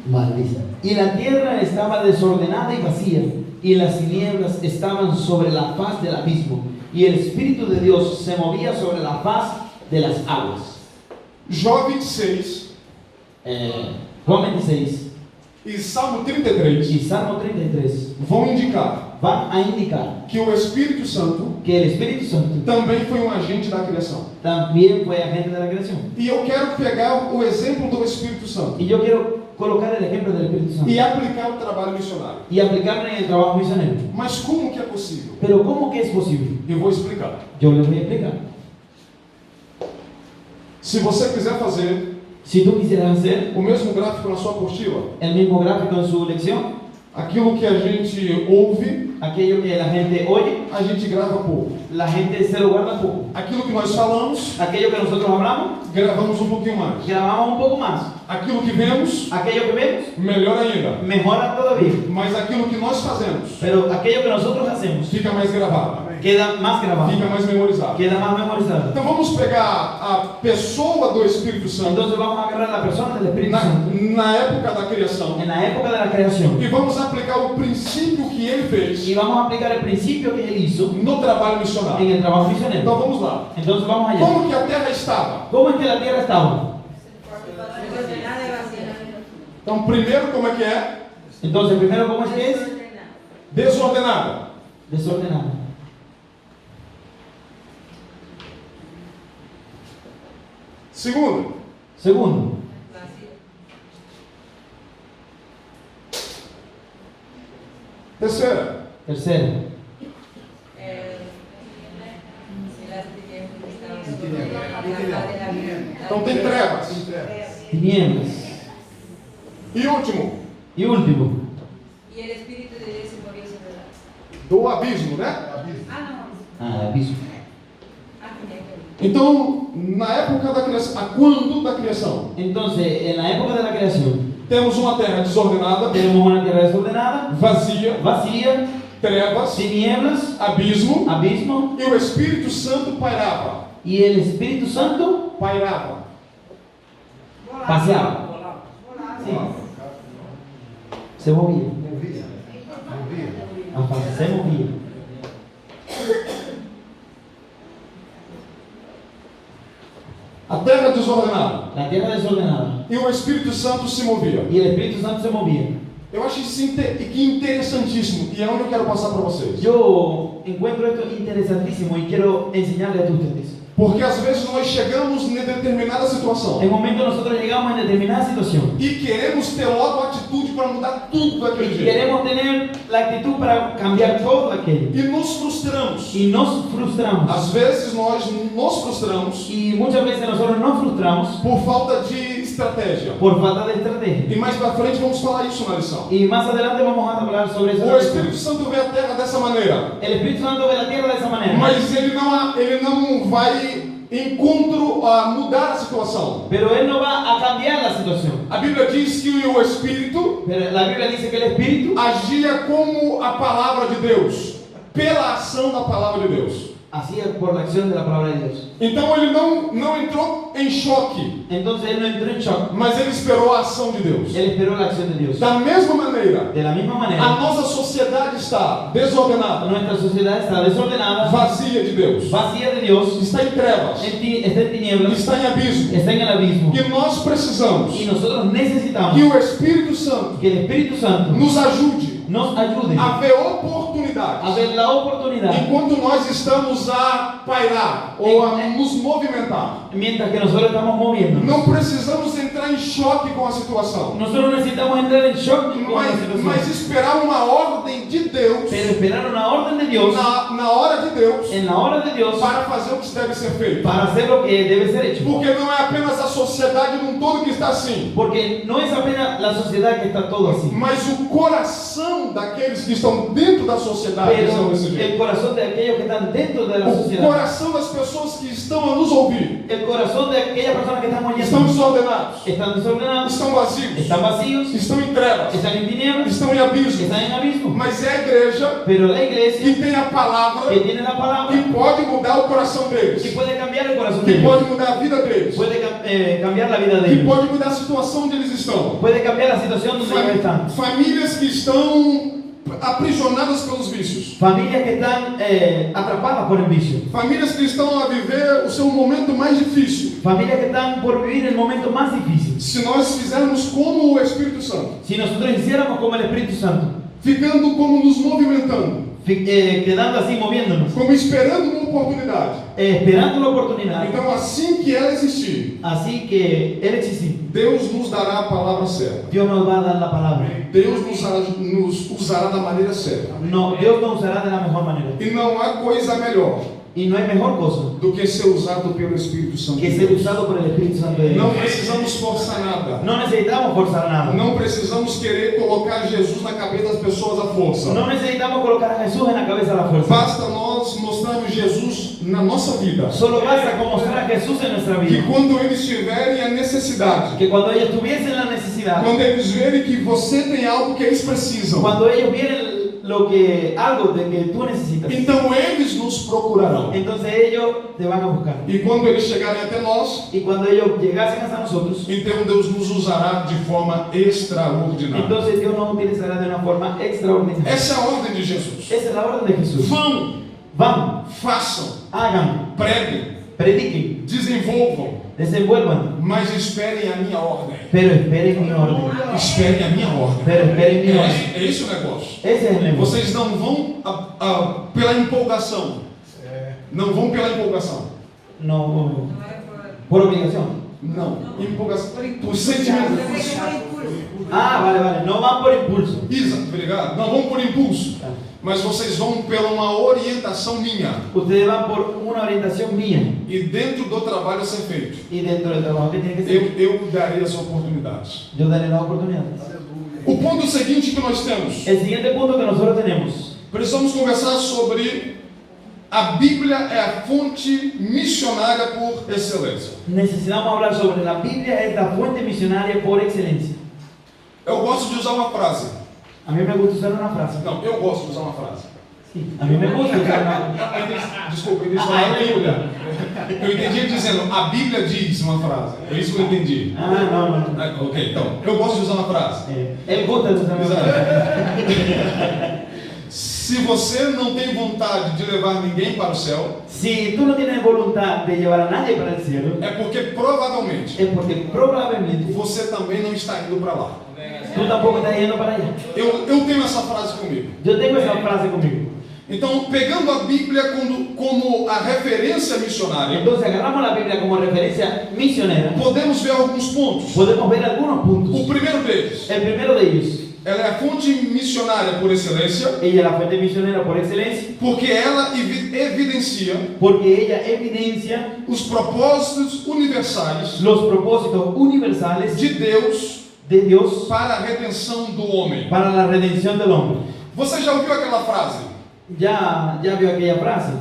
Speaker 2: Maldice. Y la tierra estaba desordenada y vacía, y las tinieblas estaban sobre la faz del abismo, y el Espíritu de Dios se movía sobre la faz de las aguas.
Speaker 1: Jó 26
Speaker 2: Juan 26
Speaker 1: e Salmo 33
Speaker 2: y Salmo 33
Speaker 1: vão indicar
Speaker 2: van a indicar
Speaker 1: que o Espírito Santo
Speaker 2: que el Espíritu Santo
Speaker 1: também foi um agente da criação.
Speaker 2: también fue agente de la creación.
Speaker 1: E eu quero pegar o exemplo do Espírito Santo
Speaker 2: Y yo quiero colocar el ejemplo del Espíritu Santo
Speaker 1: e aplicar o trabalho missionário.
Speaker 2: y aplicarlo en el trabajo misionero.
Speaker 1: Mas como que é possível?
Speaker 2: Pero ¿cómo que es posible?
Speaker 1: Eu vou explicar.
Speaker 2: Yo les voy a explicar.
Speaker 1: Se você quiser fazer
Speaker 2: Si tú quisieras hacer
Speaker 1: o mesmo gráfico na sua apostila,
Speaker 2: el mismo gráfico en su lección,
Speaker 1: aquilo que a gente ouve,
Speaker 2: aquello que la gente oye,
Speaker 1: a gente grava pouco.
Speaker 2: la gente se lo guarda poco.
Speaker 1: Aquilo que nós falamos,
Speaker 2: Aquello que nosotros hablamos,
Speaker 1: gravamos um pouquinho mais.
Speaker 2: grabamos un poco más.
Speaker 1: Aquilo que vemos,
Speaker 2: Aquello que vemos,
Speaker 1: melhor ainda.
Speaker 2: mejora todavía.
Speaker 1: Mas aquilo que nós fazemos,
Speaker 2: Pero aquello que nosotros hacemos,
Speaker 1: fica mais gravado,
Speaker 2: queda más grabado,
Speaker 1: fica mais memorizado.
Speaker 2: queda más memorizado.
Speaker 1: Então vamos pegar a pessoa do Espírito Santo
Speaker 2: Entonces vamos a agarrar la persona del Espíritu Santo
Speaker 1: na época da criação
Speaker 2: en la época de la creación
Speaker 1: e vamos aplicar o princípio que ele fez
Speaker 2: y vamos a aplicar el principio que él hizo
Speaker 1: no trabalho
Speaker 2: en
Speaker 1: missionário.
Speaker 2: el trabajo misionero.
Speaker 1: Então vamos lá.
Speaker 2: Entonces vamos allá.
Speaker 1: Como que a terra estava?
Speaker 2: ¿Cómo es que la tierra estaba?
Speaker 1: Então, primeiro, como é que é?
Speaker 2: Entonces, primero, ¿cómo es que es?
Speaker 1: Desordenada.
Speaker 2: Desordenada.
Speaker 1: Segundo,
Speaker 2: Segundo,
Speaker 1: terceira,
Speaker 2: tercero,
Speaker 1: então tem trevas.
Speaker 2: tinieblas.
Speaker 1: E último,
Speaker 2: Y último,
Speaker 4: Y el Espíritu de Dios se movió sobre la...
Speaker 1: do abismo, né?
Speaker 2: abismo.
Speaker 4: tenía que ver.
Speaker 1: Então, na época da criação, a quando da criação?
Speaker 2: Entonces, en la época de la creación,
Speaker 1: Temos uma terra desordenada,
Speaker 2: tenemos una tierra desordenada,
Speaker 1: vazia,
Speaker 2: vacía,
Speaker 1: trevas,
Speaker 2: tinieblas,
Speaker 1: abismo,
Speaker 2: abismo,
Speaker 1: e o Espírito Santo pairava.
Speaker 2: y el Espíritu Santo
Speaker 1: Pairava.
Speaker 2: paseaba. Sí. Se movía.
Speaker 3: Movia. Movia.
Speaker 2: Ajá, se movía.
Speaker 1: A terra desordenada.
Speaker 2: La tierra desordenada.
Speaker 1: E o Espírito Santo se movia.
Speaker 2: Y el Espíritu Santo se movía.
Speaker 1: Eu acho isso que interessantíssimo. E é onde eu quero passar para vocês.
Speaker 2: Yo encuentro esto interesantísimo y quiero enseñarle a ustedes.
Speaker 1: Porque às vezes nós chegamos em determinada situação
Speaker 2: En momento nosotros llegamos en determinada situación
Speaker 1: e queremos ter logo atitude para mudar tudo daquele
Speaker 2: y
Speaker 1: jeito.
Speaker 2: queremos tener la actitud para cambiar todo aquello.
Speaker 1: E nos frustramos.
Speaker 2: Y nos frustramos.
Speaker 1: Às vezes nós nos frustramos
Speaker 2: Y muchas veces nosotros nos frustramos
Speaker 1: por falta de estratégia.
Speaker 2: por falta de estrategia.
Speaker 1: E mais para frente vamos falar isso na lição.
Speaker 2: Y más adelante vamos a hablar sobre eso.
Speaker 1: O Espírito Santo vê a terra dessa maneira,
Speaker 2: El Espíritu Santo ve la tierra de esa manera.
Speaker 1: mas ele não vai encontro a mudar a situação.
Speaker 2: Pero Él no va a cambiar la situación.
Speaker 1: A Bíblia diz que o Espírito
Speaker 2: Pero la Biblia dice que el Espíritu
Speaker 1: agia como a palavra de Deus, pela ação da palavra de Deus.
Speaker 2: hacía por la acción de la palabra de Dios.
Speaker 1: Então ele não entrou em choque,
Speaker 2: Entonces Él no entró en shock.
Speaker 1: mas ele esperou a ação de Deus.
Speaker 2: Él esperó la acción de Dios.
Speaker 1: Da mesma maneira,
Speaker 2: De la misma
Speaker 1: a
Speaker 2: manera,
Speaker 1: nossa sociedade está desordenada,
Speaker 2: nuestra sociedad está desordenada,
Speaker 1: vazia de Deus,
Speaker 2: vacía de Dios,
Speaker 1: está em trevas,
Speaker 2: está en tinieblas,
Speaker 1: está em abismo.
Speaker 2: está en el abismo.
Speaker 1: E nós precisamos
Speaker 2: Y nosotros necesitamos
Speaker 1: que o Espírito Santo
Speaker 2: que el Espíritu Santo
Speaker 1: nos ajude
Speaker 2: nos ayude
Speaker 1: a ver
Speaker 2: a
Speaker 1: oportunidades
Speaker 2: ver la oportunidad
Speaker 1: enquanto nós estamos a pairar ou a nos movimentar.
Speaker 2: mientras que nosotros estamos moviendo.
Speaker 1: Não precisamos entrar em choque com a situação,
Speaker 2: Nosotros necesitamos entrar en shock con la situación,
Speaker 1: mas esperar uma ordem de Deus
Speaker 2: pero esperar una orden de Dios
Speaker 1: na hora de Deus
Speaker 2: en la hora de Dios
Speaker 1: para fazer o que deve ser feito.
Speaker 2: para hacer lo que debe ser hecho.
Speaker 1: Porque não é apenas a sociedade num todo que está assim,
Speaker 2: Porque no es apenas la sociedad que está todo así,
Speaker 1: mas o coração coração daqueles que estão dentro da sociedade estão
Speaker 2: Pero
Speaker 1: desse jeito.
Speaker 2: el corazón de aquellos que están dentro de la
Speaker 1: O
Speaker 2: sociedad,
Speaker 1: coração das pessoas que estão a nos ouvir
Speaker 2: el corazón de aquellas personas que están
Speaker 1: estão
Speaker 2: oyendo,
Speaker 1: desordenados,
Speaker 2: están desordenados,
Speaker 1: estão vazios,
Speaker 2: están vacíos,
Speaker 1: estão em trevas,
Speaker 2: están en tinieblas,
Speaker 1: estão em abismo.
Speaker 2: están en abismo.
Speaker 1: Mas é a igreja
Speaker 2: Pero la iglesia
Speaker 1: que tem a palavra
Speaker 2: que tiene la palabra
Speaker 1: que pode mudar o coração
Speaker 2: que
Speaker 1: deles,
Speaker 2: puede cambiar el corazón de
Speaker 1: que
Speaker 2: ellos,
Speaker 1: pode mudar a vida deles,
Speaker 2: puede cambiar la vida de
Speaker 1: que
Speaker 2: ellos,
Speaker 1: pode mudar a situação onde eles estão.
Speaker 2: puede cambiar la situación donde ellos están.
Speaker 1: Famílias que estão aprisionadas pelos vícios.
Speaker 2: Familias que están atrapadas por el vicio.
Speaker 1: Famílias que estão a viver o seu momento mais difícil.
Speaker 2: Familias que están por vivir el momento más difícil.
Speaker 1: Se nós fizermos como o Espírito Santo,
Speaker 2: Si nosotros hiciéramos como el Espíritu Santo,
Speaker 1: ficando como nos movimentando,
Speaker 2: quedando así moviéndonos,
Speaker 1: como esperando uma oportunidade.
Speaker 2: esperando la oportunidad,
Speaker 1: Então, assim que ela existir,
Speaker 2: así que Él existe,
Speaker 1: Deus nos dará a palavra certa.
Speaker 2: Dios nos va a dar la palabra.
Speaker 1: Deus nos usará da maneira certa.
Speaker 2: No, Dios nos usará de la mejor manera.
Speaker 1: E não há coisa melhor
Speaker 2: Y no hay mejor cosa
Speaker 1: do que ser usado pelo Espírito Santo.
Speaker 2: que
Speaker 1: de
Speaker 2: ser
Speaker 1: Deus.
Speaker 2: usado por el Espíritu Santo de
Speaker 1: Não
Speaker 2: Dios.
Speaker 1: precisamos forçar nada.
Speaker 2: No necesitamos forzar nada.
Speaker 1: Não precisamos querer colocar Jesus na cabeça das pessoas à força.
Speaker 2: No necesitamos colocar a Jesús en la cabeza de la fuerza.
Speaker 1: Basta nós mostrarmos Jesus na nossa vida.
Speaker 2: Solo basta con mostrar a Jesús en nuestra
Speaker 1: Que
Speaker 2: vida.
Speaker 1: quando eles tiverem a necessidade,
Speaker 2: Que cuando ellos tuviesen la necesidad,
Speaker 1: quando eles verem que você tem algo que eles precisam,
Speaker 2: cuando ellos vienen algo de que tú necesitas,
Speaker 1: então eles nos procurarão.
Speaker 2: entonces ellos te van a buscar.
Speaker 1: E quando eles chegarem até nós,
Speaker 2: Y cuando ellos llegasen hasta nosotros,
Speaker 1: então Deus nos usará de forma extraordinária.
Speaker 2: entonces Dios nos utilizará de una forma extraordinaria.
Speaker 1: Essa é a ordem de Jesus.
Speaker 2: Esa es la orden de Jesús.
Speaker 1: Vão,
Speaker 2: Vamos,
Speaker 1: façam,
Speaker 2: hagan,
Speaker 1: preguem,
Speaker 2: prediquen,
Speaker 1: desenvolvam,
Speaker 2: desenvuelvan,
Speaker 1: mas esperem a minha ordem.
Speaker 2: pero esperen mi orden.
Speaker 1: Esperem a minha ordem.
Speaker 2: Pero esperen mi orden.
Speaker 1: É esse o negócio.
Speaker 2: Ese es el negocio.
Speaker 1: Vocês não vão pela empolgação. Não vão pela empolgação.
Speaker 2: No,
Speaker 4: No es
Speaker 2: por obligación.
Speaker 1: Não. Empolgação. Por sentimento.
Speaker 2: Ah, vale, vale. No van por impulso.
Speaker 1: Exato, obrigado. Não vão por impulso. Mas vocês vão pela uma orientação minha.
Speaker 2: Ustedes van por una orientación mía
Speaker 1: E dentro do trabalho a ser feito,
Speaker 2: y dentro del trabajo que tiene que ser,
Speaker 1: eu darei as oportunidades.
Speaker 2: yo daré las oportunidades.
Speaker 1: O ponto seguinte que nós temos.
Speaker 2: El siguiente punto que nosotros tenemos,
Speaker 1: Precisamos conversar sobre a Bíblia é a fonte missionária por excelência.
Speaker 2: necesitamos hablar sobre la Biblia, es la fuente misionaria por excelencia.
Speaker 1: Eu gosto de usar uma frase.
Speaker 2: A mí me gusta usar una frase.
Speaker 1: Não, eu gosto de usar uma frase.
Speaker 2: Sí, a mí me gusta usar una
Speaker 1: Desculpa, ele disse a Bíblia. Eu entendi ele dizendo, a Bíblia diz uma frase. É isso que eu entendi.
Speaker 2: Ah, no, no.
Speaker 1: Ah, ok, então, eu gosto de usar uma frase.
Speaker 2: Él gusta de usar una frase.
Speaker 1: Se você não tem vontade de levar ninguém para o céu,
Speaker 2: Si tú no tienes voluntad de llevar a nadie para el cielo,
Speaker 1: é porque provavelmente
Speaker 2: es porque probablemente
Speaker 1: você também não está indo para lá.
Speaker 2: tú tampoco estás yendo para allá.
Speaker 1: Eu tenho essa frase comigo.
Speaker 2: Yo tengo esa frase conmigo.
Speaker 1: Então, pegando a Bíblia como a referência missionária,
Speaker 2: Entonces agarramos la Biblia como referencia misionera.
Speaker 1: podemos ver alguns pontos.
Speaker 2: Podemos ver algunos
Speaker 1: O
Speaker 2: puntos.
Speaker 1: primeiro deles,
Speaker 2: El primero de ellos,
Speaker 1: ela é a fonte missionária por excelência,
Speaker 2: ella es la fuente misionera por excelencia,
Speaker 1: porque ela evidencia
Speaker 2: porque ella evidencia
Speaker 1: os propósitos universais
Speaker 2: los propósitos universales
Speaker 1: de Deus
Speaker 2: de Dios
Speaker 1: para a redenção do homem.
Speaker 2: para la redención del hombre.
Speaker 1: Você já ouviu aquela frase?
Speaker 2: Ya vio aquella frase.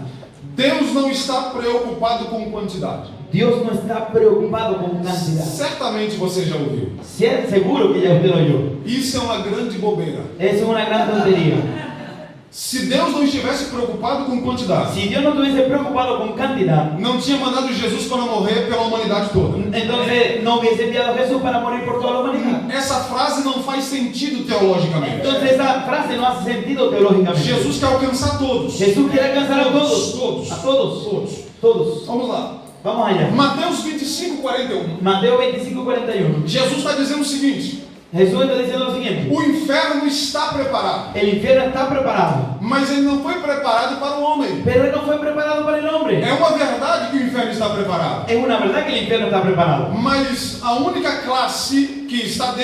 Speaker 1: Deus não está preocupado com quantidade.
Speaker 2: Dios no está preocupado con cantidad.
Speaker 1: Certamente você já ouviu.
Speaker 2: Seguro que ya usted lo oyó.
Speaker 1: Isso é uma grande bobeira.
Speaker 2: Es una gran tontería.
Speaker 1: Se Deus não estivesse preocupado com quantidade,
Speaker 2: Si Dios no estuviese preocupado con cantidad,
Speaker 1: não tinha mandado Jesus para morrer pela humanidade toda.
Speaker 2: entonces no hubiese enviado a Jesús para morir por toda la humanidad.
Speaker 1: Essa frase não faz sentido teologicamente.
Speaker 2: Entonces esa frase no hace sentido teológicamente.
Speaker 1: Jesus quer alcançar todos.
Speaker 2: Jesús quiere alcanzar a todos.
Speaker 1: Todos.
Speaker 2: A todos.
Speaker 1: Todos.
Speaker 2: Todos.
Speaker 1: Vamos lá.
Speaker 2: Vamos allá.
Speaker 1: Mateus 25:41.
Speaker 2: Mateo 25:41.
Speaker 1: Jesus está dizendo o seguinte:
Speaker 2: Jesús está diciendo lo siguiente.
Speaker 1: o inferno está preparado,
Speaker 2: El infierno está preparado,
Speaker 1: mas ele não foi preparado para o homem.
Speaker 2: pero él no fue preparado para el hombre.
Speaker 1: É uma verdade que o inferno está preparado,
Speaker 2: Es una verdad que el infierno está preparado.
Speaker 1: mas a única classe que está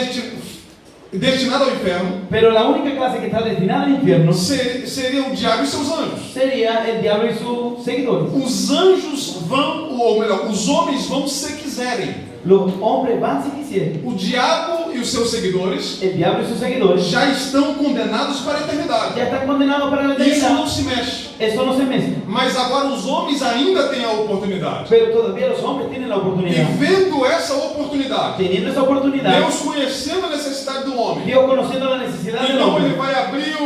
Speaker 1: destinada ao inferno
Speaker 2: Pero la única clase que está destinada al infierno
Speaker 1: seria o diabo e seus anjos.
Speaker 2: sería el diablo y sus seguidores.
Speaker 1: Os anjos vão, ou melhor, os homens vão se quiserem.
Speaker 2: Los hombres van si quisieran.
Speaker 1: O diabo e os seus seguidores
Speaker 2: el diablo y sus seguidores,
Speaker 1: já estão condenados para a eternidade.
Speaker 2: ya están condenados para la
Speaker 1: Isso
Speaker 2: eternidad.
Speaker 1: não se mexe.
Speaker 2: Eso no se mezcla.
Speaker 1: Mas agora os homens ainda têm a oportunidade.
Speaker 2: Pero todavía los hombres tienen la
Speaker 1: E
Speaker 2: oportunidad.
Speaker 1: vendo essa oportunidade,
Speaker 2: Teniendo esa oportunidad,
Speaker 1: Deus conhecendo a necessidade do homem,
Speaker 2: Dios conociendo la necesidad del
Speaker 1: então Ele
Speaker 2: hombre,
Speaker 1: vai abrir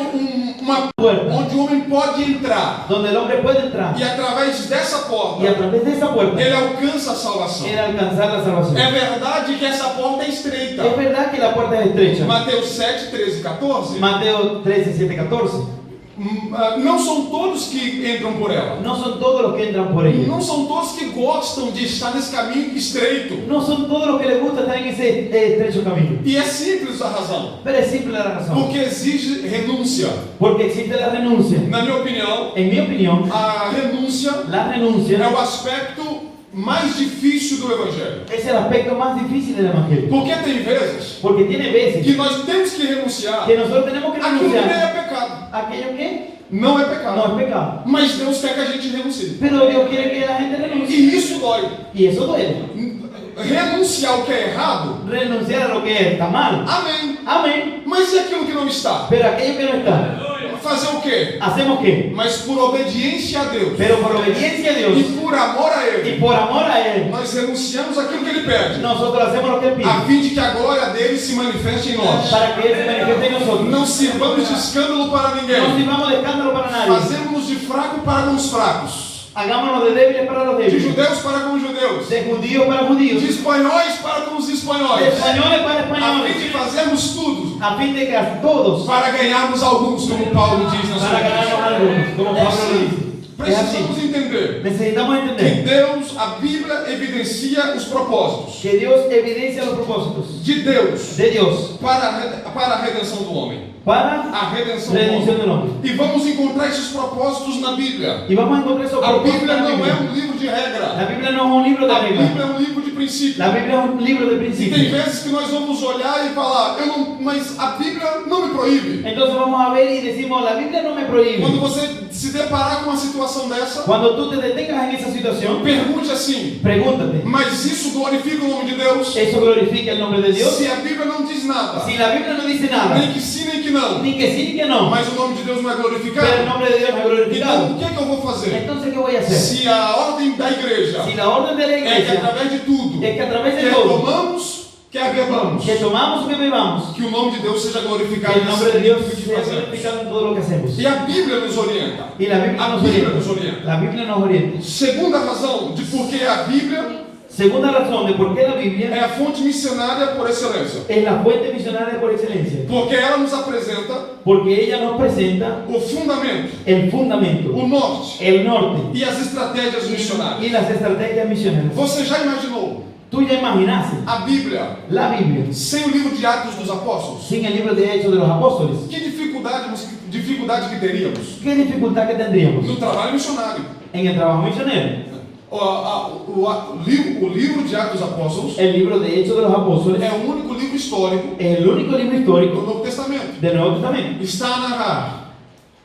Speaker 1: uma
Speaker 2: puerta
Speaker 1: onde o homem pode entrar.
Speaker 2: donde el hombre puede entrar
Speaker 1: E através dessa
Speaker 2: y a
Speaker 1: porta,
Speaker 2: través de esa puerta
Speaker 1: ele alcança a salvação.
Speaker 2: él alcanzar la salvación.
Speaker 1: É verdade que essa porta é estreita.
Speaker 2: Es verdad que la puerta es estrecha.
Speaker 1: Mateus 7, 13 e 14.
Speaker 2: Mateo 13, 7, 14.
Speaker 1: Não são todos que entram por ela.
Speaker 2: No son todos los que entran por ella.
Speaker 1: Não são todos que gostam de estar nesse caminho estreito.
Speaker 2: No son todos los que les gusta estar en ese estrecho camino.
Speaker 1: E é simples a razão.
Speaker 2: Pero es simple la razón.
Speaker 1: Porque exige renúncia.
Speaker 2: Porque existe la renuncia.
Speaker 1: Na minha opinião,
Speaker 2: En mi opinión,
Speaker 1: a renúncia
Speaker 2: la
Speaker 1: é
Speaker 2: renuncia
Speaker 1: o aspecto mais difícil do Evangelho.
Speaker 2: es el aspecto más difícil del evangelio.
Speaker 1: Porque tem vezes
Speaker 2: Porque tiene veces
Speaker 1: que nós temos que renunciar
Speaker 2: que nosotros tenemos que
Speaker 1: aquilo que nem
Speaker 2: renunciar
Speaker 1: é pecado.
Speaker 2: a aquello que
Speaker 1: Não é
Speaker 2: no
Speaker 1: pecado.
Speaker 2: es pecado.
Speaker 1: Mas Deus quer que a gente renuncie.
Speaker 2: Pero Dios quiere que la gente renuncie.
Speaker 1: E isso dói.
Speaker 2: Y eso duele.
Speaker 1: Renunciar ao que é errado,
Speaker 2: Renunciar a lo que está mal.
Speaker 1: amém.
Speaker 2: Amén.
Speaker 1: Mas e aquilo que não está?
Speaker 2: Pero aquello que no está,
Speaker 1: Fazer o quê?
Speaker 2: ¿hacemos qué?
Speaker 1: Mas por obediência a Deus
Speaker 2: Pero por obediencia a
Speaker 1: e
Speaker 2: Dios
Speaker 1: por amor a
Speaker 2: y
Speaker 1: Ele,
Speaker 2: por amor a Él,
Speaker 1: nós renunciamos àquilo que Ele pede,
Speaker 2: nosotros hacemos lo que Él pide.
Speaker 1: a fim de que a glória dele se manifeste em nós.
Speaker 2: Para que Él se manifieste en nosotros.
Speaker 1: Não sirvamos de escândalo para
Speaker 2: No
Speaker 1: ninguém.
Speaker 2: sirvamos de escándalo para nadie.
Speaker 1: Fazemos-nos de fraco para com os fracos,
Speaker 2: Hagámonos de débiles para los
Speaker 1: de
Speaker 2: débiles.
Speaker 1: judeus para com os judeus,
Speaker 2: De judíos para judíos.
Speaker 1: de espanhóis para com os
Speaker 2: De
Speaker 1: espanhóis,
Speaker 2: españoles para
Speaker 1: a fim
Speaker 2: españoles.
Speaker 1: de fazermos tudo
Speaker 2: A fin de que a todos
Speaker 1: para ganharmos alguns, como Paulo diz na sua
Speaker 2: para ganarnos
Speaker 1: carta.
Speaker 2: algunos, como
Speaker 1: É
Speaker 2: Pablo lo
Speaker 1: assim.
Speaker 2: dice. Es
Speaker 1: Precisamos
Speaker 2: así.
Speaker 1: entender
Speaker 2: Necesitamos
Speaker 1: que
Speaker 2: entender
Speaker 1: Deus, a Bíblia evidencia os propósitos
Speaker 2: que Dios evidencia los propósitos
Speaker 1: de Deus
Speaker 2: de Dios
Speaker 1: para a redenção do homem.
Speaker 2: para
Speaker 1: A redenção do
Speaker 2: redención
Speaker 1: homem.
Speaker 2: del hombre.
Speaker 1: E vamos encontrar esses propósitos na Bíblia.
Speaker 2: Y vamos a encontrar esos
Speaker 1: A
Speaker 2: propósitos
Speaker 1: Bíblia
Speaker 2: en la
Speaker 1: não é
Speaker 2: Biblia.
Speaker 1: um livro de regra.
Speaker 2: La Biblia no es un libro de
Speaker 1: A
Speaker 2: reglas.
Speaker 1: Bíblia é um livro de princípio.
Speaker 2: La Biblia es un libro de
Speaker 1: E tem
Speaker 2: principios.
Speaker 1: vezes que nós vamos olhar e falar, mas a Bíblia não me proíbe.
Speaker 2: Entonces vamos a ver y decimos, la Biblia no me prohíbe.
Speaker 1: Quando você se deparar com uma situação dessa,
Speaker 2: Cuando tú te detengas en esa situación,
Speaker 1: pergunte assim,
Speaker 2: pregúntate,
Speaker 1: mas isso glorifica o nome de Deus?
Speaker 2: ¿eso glorifica el nombre de Dios?
Speaker 1: Se a Bíblia não diz nada,
Speaker 2: Si la Biblia no dice nada,
Speaker 1: nem que sim, nem que não,
Speaker 2: ni que sí ni que no,
Speaker 1: mas o nome de Deus não é
Speaker 2: pero el
Speaker 1: glorificado,
Speaker 2: nombre de Dios no es
Speaker 1: então
Speaker 2: glorificado,
Speaker 1: o que é que eu vou fazer?
Speaker 2: entonces ¿qué voy a hacer?
Speaker 1: Se a ordem da igreja
Speaker 2: Si la orden de la
Speaker 1: é que
Speaker 2: iglesia
Speaker 1: através de tudo,
Speaker 2: es que a través de
Speaker 1: quer
Speaker 2: todo,
Speaker 1: comamos, quer bebamos,
Speaker 2: que tomamos o que bebamos,
Speaker 1: que o nome de Deus seja
Speaker 2: que
Speaker 1: glorificado
Speaker 2: el nombre de Dios
Speaker 1: nesse que
Speaker 2: sea
Speaker 1: fazemos.
Speaker 2: glorificado en todo lo que hacemos.
Speaker 1: E a Bíblia nos orienta.
Speaker 2: Y la Biblia
Speaker 1: A
Speaker 2: nos
Speaker 1: Bíblia nos
Speaker 2: orienta.
Speaker 1: orienta.
Speaker 2: La Biblia nos orienta.
Speaker 1: Segunda razão de por que a Bíblia
Speaker 2: Segunda razón de por qué la
Speaker 1: é
Speaker 2: Biblia
Speaker 1: a fonte missionária por excelência.
Speaker 2: es la fuente misionaria por excelencia.
Speaker 1: Porque ela nos apresenta
Speaker 2: Porque ella nos presenta
Speaker 1: o fundamento,
Speaker 2: el fundamento,
Speaker 1: o norte
Speaker 2: el norte
Speaker 1: e as estratégias
Speaker 2: y
Speaker 1: missionárias.
Speaker 2: las estrategias misioneras.
Speaker 1: Você já imaginou
Speaker 2: Tú ya imaginaste
Speaker 1: a Bíblia
Speaker 2: la Biblia
Speaker 1: sem o livro de Atos dos Apóstolos?
Speaker 2: sin el libro de Hechos de los Apóstoles.
Speaker 1: Que dificuldade que teríamos
Speaker 2: ¿Qué dificultad que tendríamos
Speaker 1: no trabalho missionário?
Speaker 2: en el trabajo misionero?
Speaker 1: O livro de Atos dos Apóstolos
Speaker 2: El libro de Hechos de los Apóstoles
Speaker 1: é o único livro histórico
Speaker 2: es el único libro
Speaker 1: do
Speaker 2: histórico
Speaker 1: Novo Testamento.
Speaker 2: del Nuevo Testamento.
Speaker 1: Está a narrar,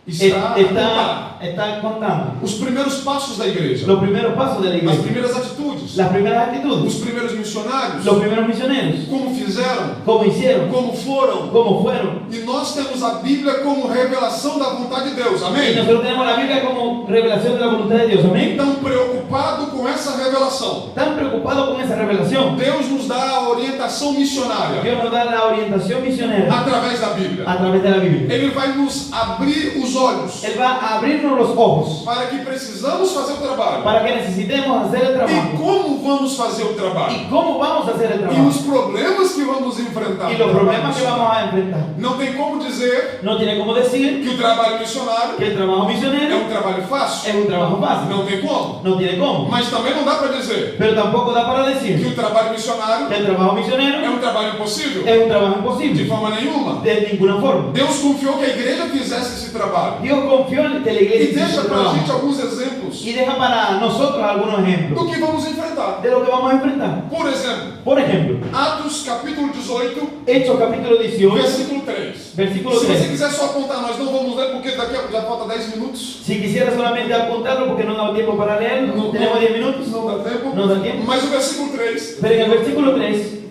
Speaker 1: está a contar
Speaker 2: Está contando
Speaker 1: os primeiros passos da igreja,
Speaker 2: los primeros pasos de la
Speaker 1: as
Speaker 2: iglesia,
Speaker 1: primeiras atitudes,
Speaker 2: las primeras actitudes,
Speaker 1: os primeiros missionários,
Speaker 2: los primeros misioneros,
Speaker 1: como fizeram,
Speaker 2: cómo hicieron,
Speaker 1: como foram.
Speaker 2: cómo fueron.
Speaker 1: E nós temos a Bíblia como revelação da vontade de Deus,
Speaker 2: Y
Speaker 1: amém?
Speaker 2: nosotros tenemos la Biblia como revelación de la voluntad de Dios, amén.
Speaker 1: Então, preocupado com essa revelação,
Speaker 2: Tan preocupados con esa revelación,
Speaker 1: Deus nos dá a orientação missionária
Speaker 2: Dios nos da la orientación misionera
Speaker 1: através da Bíblia.
Speaker 2: a través de la Biblia.
Speaker 1: Ele vai nos abrir os olhos
Speaker 2: Él va a abrirnos los ojos
Speaker 1: para que precisamos fazer o trabalho.
Speaker 2: para que necesitemos hacer el
Speaker 1: E
Speaker 2: trabajo.
Speaker 1: como vamos fazer o trabalho?
Speaker 2: ¿Y cómo vamos a hacer el
Speaker 1: E
Speaker 2: trabajo?
Speaker 1: os problemas que vamos enfrentar.
Speaker 2: Y
Speaker 1: no
Speaker 2: los
Speaker 1: trabalho
Speaker 2: problemas que
Speaker 1: missionário.
Speaker 2: vamos a enfrentar.
Speaker 1: Não tem como dizer
Speaker 2: No tiene como decir
Speaker 1: que o trabalho missionário
Speaker 2: que el trabajo
Speaker 1: é
Speaker 2: misionero
Speaker 1: um trabalho fácil.
Speaker 2: es un trabajo fácil.
Speaker 1: Não tem como.
Speaker 2: No tiene cómo.
Speaker 1: Mas também não dá para dizer
Speaker 2: Pero tampoco da para
Speaker 1: que
Speaker 2: decir
Speaker 1: o trabalho missionário
Speaker 2: que el trabajo
Speaker 1: é
Speaker 2: misionero
Speaker 1: um trabalho impossível.
Speaker 2: es un trabajo
Speaker 1: De
Speaker 2: imposible.
Speaker 1: forma nenhuma.
Speaker 2: De ninguna forma.
Speaker 1: Deus confiou que a igreja fizesse esse trabalho.
Speaker 2: Dios confió en que la
Speaker 1: E
Speaker 2: iglesia hiciera
Speaker 1: deixa
Speaker 2: ese
Speaker 1: para a
Speaker 2: trabajo.
Speaker 1: gente alguns exemplos
Speaker 2: Y deja para nosotros algunos ejemplos
Speaker 1: do que vamos enfrentar.
Speaker 2: de lo que vamos a enfrentar.
Speaker 1: Por exemplo,
Speaker 2: Por ejemplo,
Speaker 1: Atos capítulo 18,
Speaker 2: Hechos capítulo 18,
Speaker 1: versículo 3.
Speaker 2: versículo
Speaker 1: Se você
Speaker 2: 3.
Speaker 1: quiser só apontar, nós não vamos ler porque daqui a já falta 10 minutos.
Speaker 2: Si quisiera solamente apuntarlo porque no da tiempo para leerlo, tenemos 10 minutos.
Speaker 1: Não dá tempo.
Speaker 2: Não dá tempo.
Speaker 1: Mas o versículo 3,
Speaker 2: Pero en el versículo 3,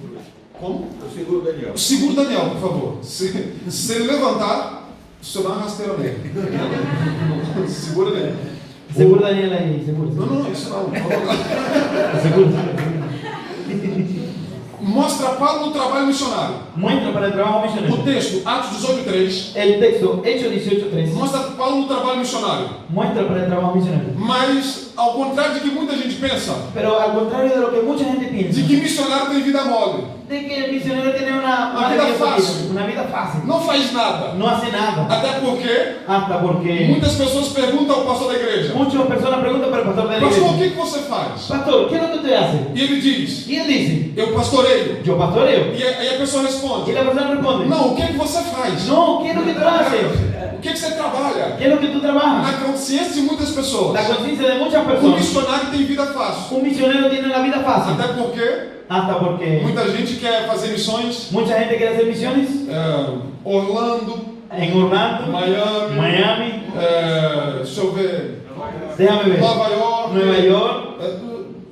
Speaker 1: Como?
Speaker 3: O seguro Daniel.
Speaker 1: Segura o Daniel, por favor. Se ele levantar, o senhor dá uma rasteira nele. Segura ele.
Speaker 2: Seguro Daniel ahí, seguro.
Speaker 1: Não, isso não.
Speaker 2: Seguro.
Speaker 1: Mostra Paulo no trabalho missionário.
Speaker 2: Muestra para el trabajo
Speaker 1: O
Speaker 2: misionero.
Speaker 1: texto, Atos 18:3,
Speaker 2: El texto, Hechos 18:3,
Speaker 1: mostra Paulo no trabalho missionário.
Speaker 2: muestra para el trabajo misionero.
Speaker 1: Mas, ao contrário de que muita gente pensa,
Speaker 2: Pero al contrario de lo que mucha gente
Speaker 1: de
Speaker 2: piensa,
Speaker 1: que missionário tem vida mole,
Speaker 2: de que el misionero tiene una
Speaker 1: vida
Speaker 2: vida
Speaker 1: fácil.
Speaker 2: una vida fácil,
Speaker 1: não faz nada.
Speaker 2: no hace nada,
Speaker 1: Até porque
Speaker 2: hasta porque
Speaker 1: muitas pessoas perguntam ao pastor da igreja:
Speaker 2: muchas personas preguntan para el pastor de la
Speaker 1: pastor, o
Speaker 2: iglesia,
Speaker 1: que você faz?
Speaker 2: pastor, ¿qué es lo que usted hace?
Speaker 1: E ele diz:
Speaker 2: Y él dice,
Speaker 1: eu pastoreio.
Speaker 2: yo pastoreo.
Speaker 1: E aí a pessoa
Speaker 2: Y
Speaker 1: responde:
Speaker 2: la persona responde,
Speaker 1: não, o que você faz?
Speaker 2: no, ¿qué es lo que tú haces?
Speaker 1: O que você trabalha?
Speaker 2: ¿Qué es lo que tú trabajas?
Speaker 1: Na consciência de muitas pessoas,
Speaker 2: La conciencia de muchas
Speaker 1: o
Speaker 2: personas,
Speaker 1: missionário tem vida fácil.
Speaker 2: un misionero tiene la vida fácil,
Speaker 1: Até porque
Speaker 2: hasta porque
Speaker 1: muita gente quer fazer missões
Speaker 2: mucha gente quiere hacer misiones
Speaker 1: Orlando,
Speaker 2: en Orlando,
Speaker 1: Miami,
Speaker 2: Miami,
Speaker 1: deixa eu ver,
Speaker 2: déjame ver,
Speaker 1: Nova York.
Speaker 2: Nueva York,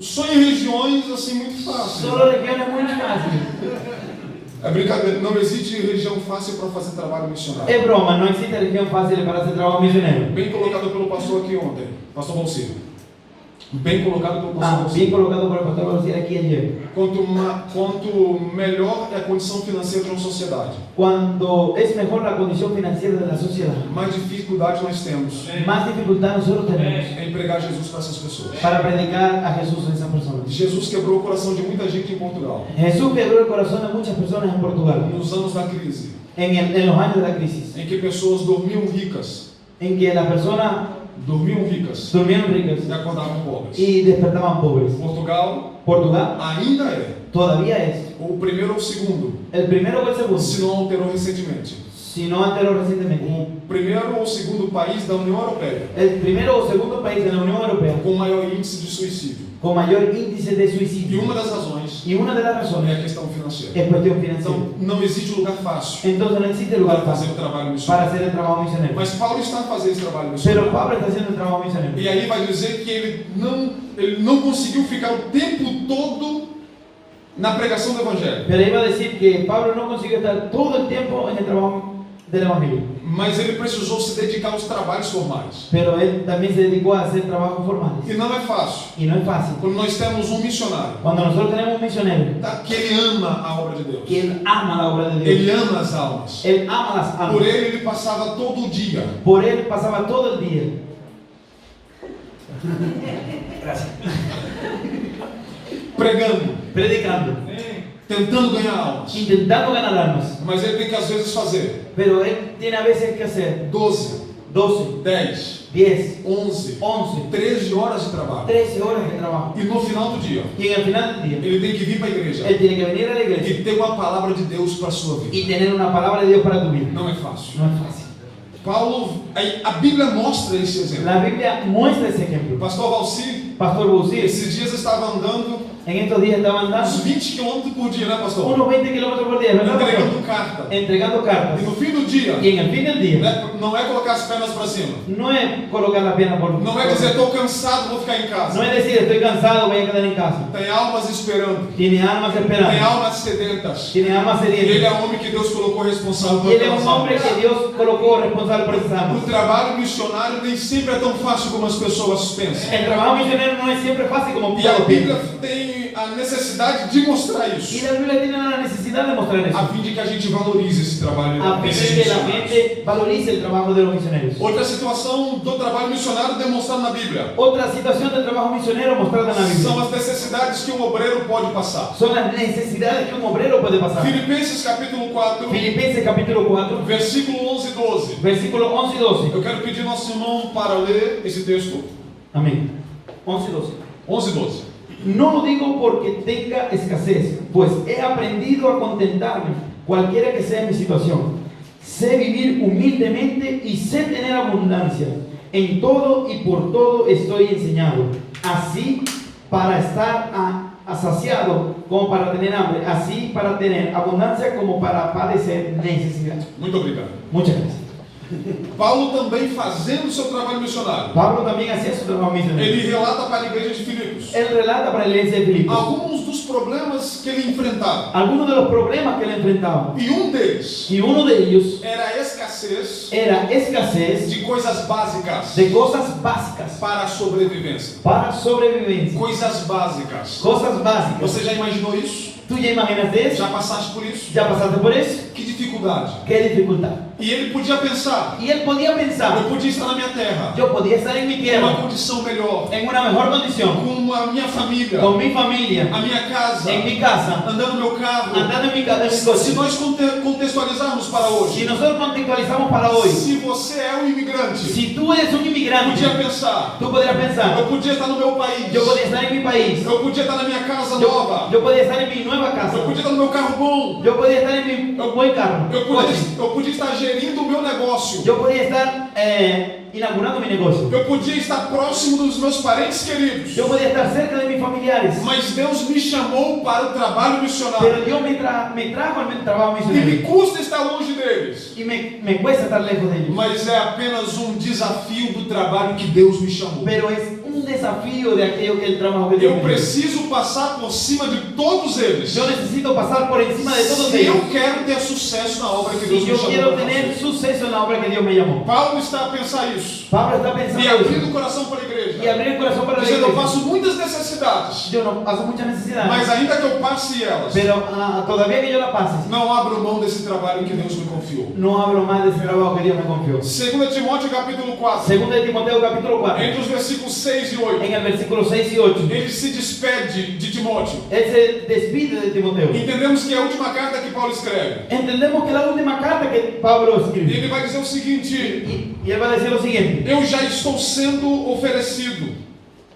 Speaker 1: Só em regiões assim muito fáceis.
Speaker 2: solo regiones muy fáciles.
Speaker 1: É brincadeira, não existe região fácil para fazer trabalho missionário.
Speaker 2: Es broma, no existe región fácil para hacer trabajo misionero.
Speaker 1: Bem colocado pelo pastor aqui ontem, pastor Valcir. Bem colocado pelo pastor Valcir.
Speaker 2: Bien colocado por el pastor Valcir aquí ayer.
Speaker 1: Quanto melhor é a condição financeira de uma sociedade,
Speaker 2: Cuando es mejor la condición financiera de la sociedad,
Speaker 1: mais dificuldade nós temos
Speaker 2: más dificultad nosotros tenemos
Speaker 1: em pregar Jesus para essas pessoas.
Speaker 2: para predicar a Jesús a esas personas.
Speaker 1: Jesus quebrou o coração de muita gente em Portugal,
Speaker 2: Jesús quebró el corazón de muchas personas en Portugal
Speaker 1: nos anos da crise,
Speaker 2: en los años de la crisis,
Speaker 1: em que pessoas dormiam ricas,
Speaker 2: en que las personas
Speaker 1: dormiam ricas
Speaker 2: durmieron ricas
Speaker 1: e acordavam pobres.
Speaker 2: y despertaban pobres.
Speaker 1: Portugal
Speaker 2: Portugal
Speaker 1: ainda é
Speaker 2: todavía es
Speaker 1: o primeiro ou o segundo,
Speaker 2: el primero o el segundo,
Speaker 1: se não alterou recentemente,
Speaker 2: si no alteró recientemente,
Speaker 1: o primeiro ou o segundo país da União Europeia
Speaker 2: el primero o segundo país de la Unión Europea
Speaker 1: com maior índice de suicídio.
Speaker 2: con mayor índice de
Speaker 1: E
Speaker 2: suicidio.
Speaker 1: uma das razões
Speaker 2: Y una de las
Speaker 1: é a
Speaker 2: razones
Speaker 1: questão financeira.
Speaker 2: es cuestión financiera.
Speaker 1: Então, não existe lugar fácil
Speaker 2: Entonces no existe
Speaker 1: para
Speaker 2: lugar
Speaker 1: fazer
Speaker 2: fácil
Speaker 1: o trabalho
Speaker 2: para
Speaker 1: missionário.
Speaker 2: hacer el trabajo misionero.
Speaker 1: Mas Paulo está a fazer esse trabalho
Speaker 2: Pero
Speaker 1: missionário.
Speaker 2: Pablo está haciendo el trabajo misionero.
Speaker 1: E aí vai dizer que ele não conseguiu ficar o tempo todo na pregação do Evangelho.
Speaker 2: Pero iba a decir que Pablo no consiguió estar todo el tiempo en el trabajo del Evangelio.
Speaker 1: Mas ele precisou se dedicar aos trabalhos formais.
Speaker 2: Pero él también se dedicó a hacer trabajos formales.
Speaker 1: E não é fácil.
Speaker 2: Y no es fácil.
Speaker 1: Quando nós temos um missionário
Speaker 2: Cuando nosotros tenemos un misionero
Speaker 1: que ele ama a obra de Deus,
Speaker 2: que él ama la obra de Dios,
Speaker 1: ele ama as almas.
Speaker 2: él ama las
Speaker 1: Por
Speaker 2: almas.
Speaker 1: ele passava todo o dia
Speaker 2: Por él pasaba todo el día
Speaker 1: pregando,
Speaker 2: predicando,
Speaker 1: tentando ganhar almas.
Speaker 2: intentando ganar almas.
Speaker 1: Mas ele tem que às vezes fazer
Speaker 2: Pero él tiene a veces que hacer
Speaker 1: 12,
Speaker 2: 12,
Speaker 1: 10,
Speaker 2: 10,
Speaker 1: 11,
Speaker 2: 11,
Speaker 1: 13 horas de trabalho.
Speaker 2: 13 horas de trabajo.
Speaker 1: E no final do dia,
Speaker 2: Y en el final del día,
Speaker 1: ele tem que vir para a igreja
Speaker 2: él tiene que venir a la iglesia
Speaker 1: e ter uma palavra de Deus para a sua vida.
Speaker 2: y tener una palabra de Dios para tu vida.
Speaker 1: Não é fácil.
Speaker 2: No es fácil.
Speaker 1: Paulo, a Bíblia mostra esse exemplo.
Speaker 2: La Biblia muestra ese
Speaker 1: O
Speaker 2: ejemplo.
Speaker 1: pastor Valcir,
Speaker 2: Pastor Bucir,
Speaker 1: esses dias estava andando
Speaker 2: en estos días estaba andando
Speaker 1: uns 20 km por dia, né, pastor?
Speaker 2: unos 20 kilómetros por día, ¿verdad, pastor?
Speaker 1: Entregando carta.
Speaker 2: Entregando cartas.
Speaker 1: E no fim do dia,
Speaker 2: Y en el fin del día,
Speaker 1: não é colocar as pernas para cima.
Speaker 2: no es colocar la pierna por
Speaker 1: Não é dizer, estou cansado, vou ficar em
Speaker 2: no
Speaker 1: casa.
Speaker 2: es decir, estoy cansado, voy a quedar en casa.
Speaker 1: Tem almas esperando.
Speaker 2: Tiene almas
Speaker 1: Tem
Speaker 2: esperando.
Speaker 1: almas sedentas.
Speaker 2: Tiene almas
Speaker 1: E ele é
Speaker 2: sedientas.
Speaker 1: o homem que Deus colocou responsável por
Speaker 2: Y él es
Speaker 1: aquelas
Speaker 2: un hombre
Speaker 1: almas.
Speaker 2: que Dios colocó responsable por esas
Speaker 1: O
Speaker 2: almas.
Speaker 1: trabalho missionário nem sempre é tão fácil como as pessoas pensam.
Speaker 2: El trabajo misionero no es siempre fácil como
Speaker 1: E a
Speaker 2: todos
Speaker 1: Bíblia
Speaker 2: piensan.
Speaker 1: tem a necessidade de mostrar
Speaker 2: Y
Speaker 1: isso,
Speaker 2: la Biblia tiene la necesidad de mostrar
Speaker 1: a
Speaker 2: eso.
Speaker 1: fim de que a gente valorize esse trabalho
Speaker 2: A fin
Speaker 1: desses
Speaker 2: de que la
Speaker 1: missionários.
Speaker 2: gente valorice el trabajo de los misioneros.
Speaker 1: Outra situação do trabalho missionário demonstrada na Bíblia
Speaker 2: Otra situación del trabajo misionero mostrada en la
Speaker 1: são
Speaker 2: Biblia
Speaker 1: as necessidades que um obreiro pode passar.
Speaker 2: son las necesidades que un obrero puede pasar.
Speaker 1: Filipenses capítulo 4,
Speaker 2: Filipenses capítulo 4,
Speaker 1: versículo 11 e 12.
Speaker 2: versículos 11 y 12.
Speaker 1: Eu quero pedir nosso irmão para ler esse texto.
Speaker 2: Amén. 11 y 12.
Speaker 1: 11 e 12.
Speaker 2: No lo digo porque tenga escasez, pues he aprendido a contentarme, cualquiera que sea mi situación. Sé vivir humildemente y sé tener abundancia. En todo y por todo estoy enseñado. Así para estar saciado como para tener hambre. Así para tener abundancia como para padecer necesidad.
Speaker 1: Muito obrigado.
Speaker 2: Muchas gracias.
Speaker 1: Paulo também fazendo o seu trabalho missionário.
Speaker 2: Pablo también hacía su trabajo misionero.
Speaker 1: Ele relata para a igreja de Filipos
Speaker 2: Él relata para la iglesia de Filipos
Speaker 1: alguns dos problemas que ele enfrentava.
Speaker 2: algunos de los problemas que él enfrentaba.
Speaker 1: E um deles
Speaker 2: Y uno de ellos
Speaker 1: era a escassez
Speaker 2: era escasez
Speaker 1: de coisas básicas
Speaker 2: de cosas básicas
Speaker 1: para a sobrevivência.
Speaker 2: para sobrevivencia.
Speaker 1: Coisas básicas.
Speaker 2: Cosas básicas.
Speaker 1: Você já imaginou isso?
Speaker 2: ¿Tú ya imaginaste eso?
Speaker 1: Já passaste por isso?
Speaker 2: ¿Ya pasaste por eso?
Speaker 1: Que dificuldade.
Speaker 2: ¿Qué dificultad?
Speaker 1: E ele podia pensar:
Speaker 2: Y él podía pensar,
Speaker 1: eu podia estar na minha terra,
Speaker 2: yo podía estar en mi
Speaker 1: com uma
Speaker 2: tierra,
Speaker 1: condição melhor,
Speaker 2: en una mejor condición,
Speaker 1: com a minha família,
Speaker 2: con mi familia,
Speaker 1: a minha casa,
Speaker 2: en mi casa,
Speaker 1: andando no meu carro.
Speaker 2: andando en mi
Speaker 1: Se
Speaker 2: coche.
Speaker 1: nós contextualizarmos para
Speaker 2: Si
Speaker 1: hoje,
Speaker 2: nosotros contextualizamos para hoy,
Speaker 1: se você é um imigrante,
Speaker 2: si tú eres un inmigrante,
Speaker 1: podia pensar:
Speaker 2: tú podrías pensar,
Speaker 1: eu podia estar no meu país,
Speaker 2: yo podía estar en mi país,
Speaker 1: eu podia estar na minha casa nova,
Speaker 2: yo podía estar en mi nueva casa,
Speaker 1: eu podia estar no meu carro bom,
Speaker 2: yo podía estar en mi buen carro, coche.
Speaker 1: eu podia estar gerindo o meu negócio,
Speaker 2: Yo podía estar inaugurando mi negocio,
Speaker 1: eu podia estar próximo dos meus parentes queridos,
Speaker 2: yo podía estar cerca de mis familiares,
Speaker 1: mas Deus me chamou para o trabalho missionário.
Speaker 2: pero Dios me trajo al trabajo
Speaker 1: E me
Speaker 2: misionero
Speaker 1: custa estar longe deles,
Speaker 2: y me cuesta estar lejos de ellos,
Speaker 1: mas é apenas um desafio do trabalho que Deus me chamou.
Speaker 2: pero es un desafío de aquello que el trabajo que Dios
Speaker 1: Eu
Speaker 2: me dio.
Speaker 1: preciso passar por cima de todos eles.
Speaker 2: Yo necesito pasar por encima de todos
Speaker 1: Se
Speaker 2: ellos
Speaker 1: eu quero ter sucesso na obra que Deus
Speaker 2: si
Speaker 1: me
Speaker 2: yo
Speaker 1: chamou
Speaker 2: quiero
Speaker 1: para
Speaker 2: tener
Speaker 1: fazer.
Speaker 2: suceso en la obra que Dios me llamó.
Speaker 1: Paulo está a pensar isso
Speaker 2: Pablo está pensando
Speaker 1: e abrindo o
Speaker 2: eso
Speaker 1: coração para a igreja,
Speaker 2: y abrir el corazón para la
Speaker 1: dizendo: eu
Speaker 2: iglesia.
Speaker 1: passo muitas necessidades,
Speaker 2: Yo no paso muchas necesidades,
Speaker 1: mas ainda que eu passe elas,
Speaker 2: pero todavía que yo la pase,
Speaker 1: não abro mão desse trabalho que Deus me confiou.
Speaker 2: no hablo más de ese trabajo que Dios me confió.
Speaker 1: 2 Timóteo capítulo 4,
Speaker 2: Segunda de Timoteo capítulo 4,
Speaker 1: entre os versículos 6 e 8,
Speaker 2: en el versículo 6 y 8,
Speaker 1: ele se despede de Timóteo.
Speaker 2: él se despide de Timoteo.
Speaker 1: Entendemos que é a última carta que Paulo escreve.
Speaker 2: Entendemos que la última carta que Pablo
Speaker 1: E
Speaker 2: escribe,
Speaker 1: ele vai dizer o seguinte:
Speaker 2: y él va a decir lo siguiente:
Speaker 1: eu já estou sendo oferecido.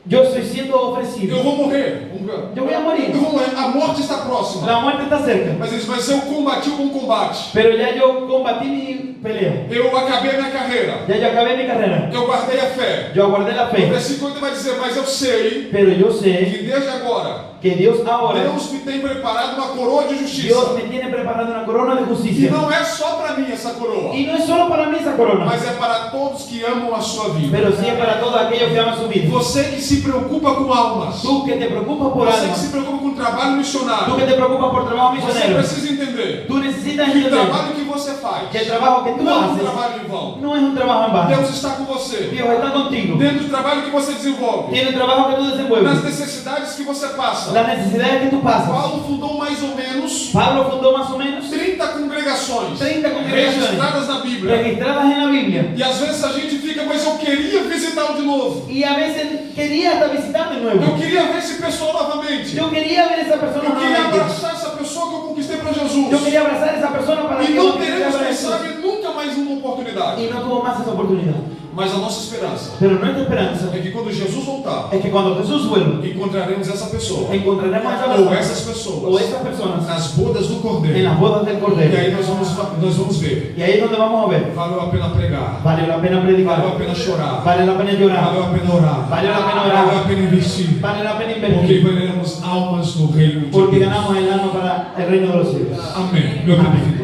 Speaker 2: yo estoy siendo
Speaker 1: Eu
Speaker 2: ofrecido,
Speaker 1: vou morrer.
Speaker 2: yo voy a morir,
Speaker 1: Eu vou morrer. A morte está próxima.
Speaker 2: la muerte está cerca,
Speaker 1: Mas ele diz: mas eu combati o bom combate.
Speaker 2: pero ya yo combatí mi pelea,
Speaker 1: Eu acabei a minha carreira.
Speaker 2: ya yo acabé mi carrera,
Speaker 1: Eu guardei a fé.
Speaker 2: yo aguardé la
Speaker 1: No
Speaker 2: fe,
Speaker 1: versículo 8 vai dizer: mas eu sei
Speaker 2: pero yo sé
Speaker 1: que desde agora
Speaker 2: que Dios ahora,
Speaker 1: Deus me tem preparado uma coroa de justiça.
Speaker 2: Dios me tiene preparado una corona de
Speaker 1: E
Speaker 2: justicia,
Speaker 1: não é só para mim essa coroa,
Speaker 2: y no es solo para mí esa corona,
Speaker 1: mas é para todos que amam a sua vida.
Speaker 2: pero sí es para todos aquellos que aman su vida.
Speaker 1: Você que se preocupa com almas,
Speaker 2: Tú que te preocupas por
Speaker 1: você que
Speaker 2: almas,
Speaker 1: se preocupa com trabalho
Speaker 2: tú
Speaker 1: missionário,
Speaker 2: que te preocupas por trabajo
Speaker 1: você
Speaker 2: misionero,
Speaker 1: precisa entender
Speaker 2: tú necesitas
Speaker 1: que o
Speaker 2: entender
Speaker 1: trabalho que você faz
Speaker 2: que el trabajo que tú
Speaker 1: não é um
Speaker 2: haces
Speaker 1: trabalho em vão.
Speaker 2: no es un trabajo en vano.
Speaker 1: Deus está com você.
Speaker 2: Dios está contigo.
Speaker 1: Dentro do trabalho que você desenvolve,
Speaker 2: Tiene el trabajo que tú
Speaker 1: nas
Speaker 2: desenvuelves,
Speaker 1: necessidades que você passa.
Speaker 2: las necesidades que tú pasas.
Speaker 1: Paulo fundou mais ou menos
Speaker 2: Pablo fundó más o menos
Speaker 1: 30 congregações
Speaker 2: 30 congregaciones
Speaker 1: registradas na Bíblia.
Speaker 2: registradas en la Biblia.
Speaker 1: E às vezes a gente fica: mas eu queria visitá-lo de novo.
Speaker 2: Y a veces quería hasta visitar de
Speaker 1: Eu
Speaker 2: nuevo.
Speaker 1: queria ver esse pessoal novamente.
Speaker 2: Yo quería ver a esa persona
Speaker 1: Eu queria
Speaker 2: nuevamente.
Speaker 1: abraçar essa pessoa que eu conquistei para Jesus.
Speaker 2: Yo quería abrazar a esa persona para
Speaker 1: E
Speaker 2: que
Speaker 1: não
Speaker 2: yo
Speaker 1: teremos,
Speaker 2: quisiera
Speaker 1: quem
Speaker 2: eso.
Speaker 1: sabe, nunca mais uma oportunidade.
Speaker 2: Y no tuvo más esa oportunidad.
Speaker 1: Mas a nossa esperança
Speaker 2: Pero nuestra esperanza
Speaker 1: é que quando Jesus voltar,
Speaker 2: es que cuando Jesús vuelva,
Speaker 1: encontraremos essa pessoa
Speaker 2: encontraremos a esa
Speaker 1: ou
Speaker 2: persona
Speaker 1: essas
Speaker 2: o
Speaker 1: pessoas
Speaker 2: esas personas
Speaker 1: nas bodas do
Speaker 2: en
Speaker 1: Cordeiro.
Speaker 2: las bodas del
Speaker 1: E
Speaker 2: Cordero.
Speaker 1: aí nós vamos ver.
Speaker 2: Y ahí es donde vamos a ver.
Speaker 1: Valeu a pena pregar.
Speaker 2: Vale la pena
Speaker 1: Valeu a
Speaker 2: predicar.
Speaker 1: pena chorar.
Speaker 2: Vale la pena llorar.
Speaker 1: Valeu a pena orar.
Speaker 2: Vale la pena
Speaker 1: Valeu a
Speaker 2: orar.
Speaker 1: pena investir.
Speaker 2: Vale la pena
Speaker 1: Porque
Speaker 2: invertir.
Speaker 1: ganharemos almas no reino de
Speaker 2: Porque
Speaker 1: Deus.
Speaker 2: ganamos el alma para el reino de los cielos.
Speaker 1: Amém. Meu
Speaker 2: Amém.
Speaker 1: querido.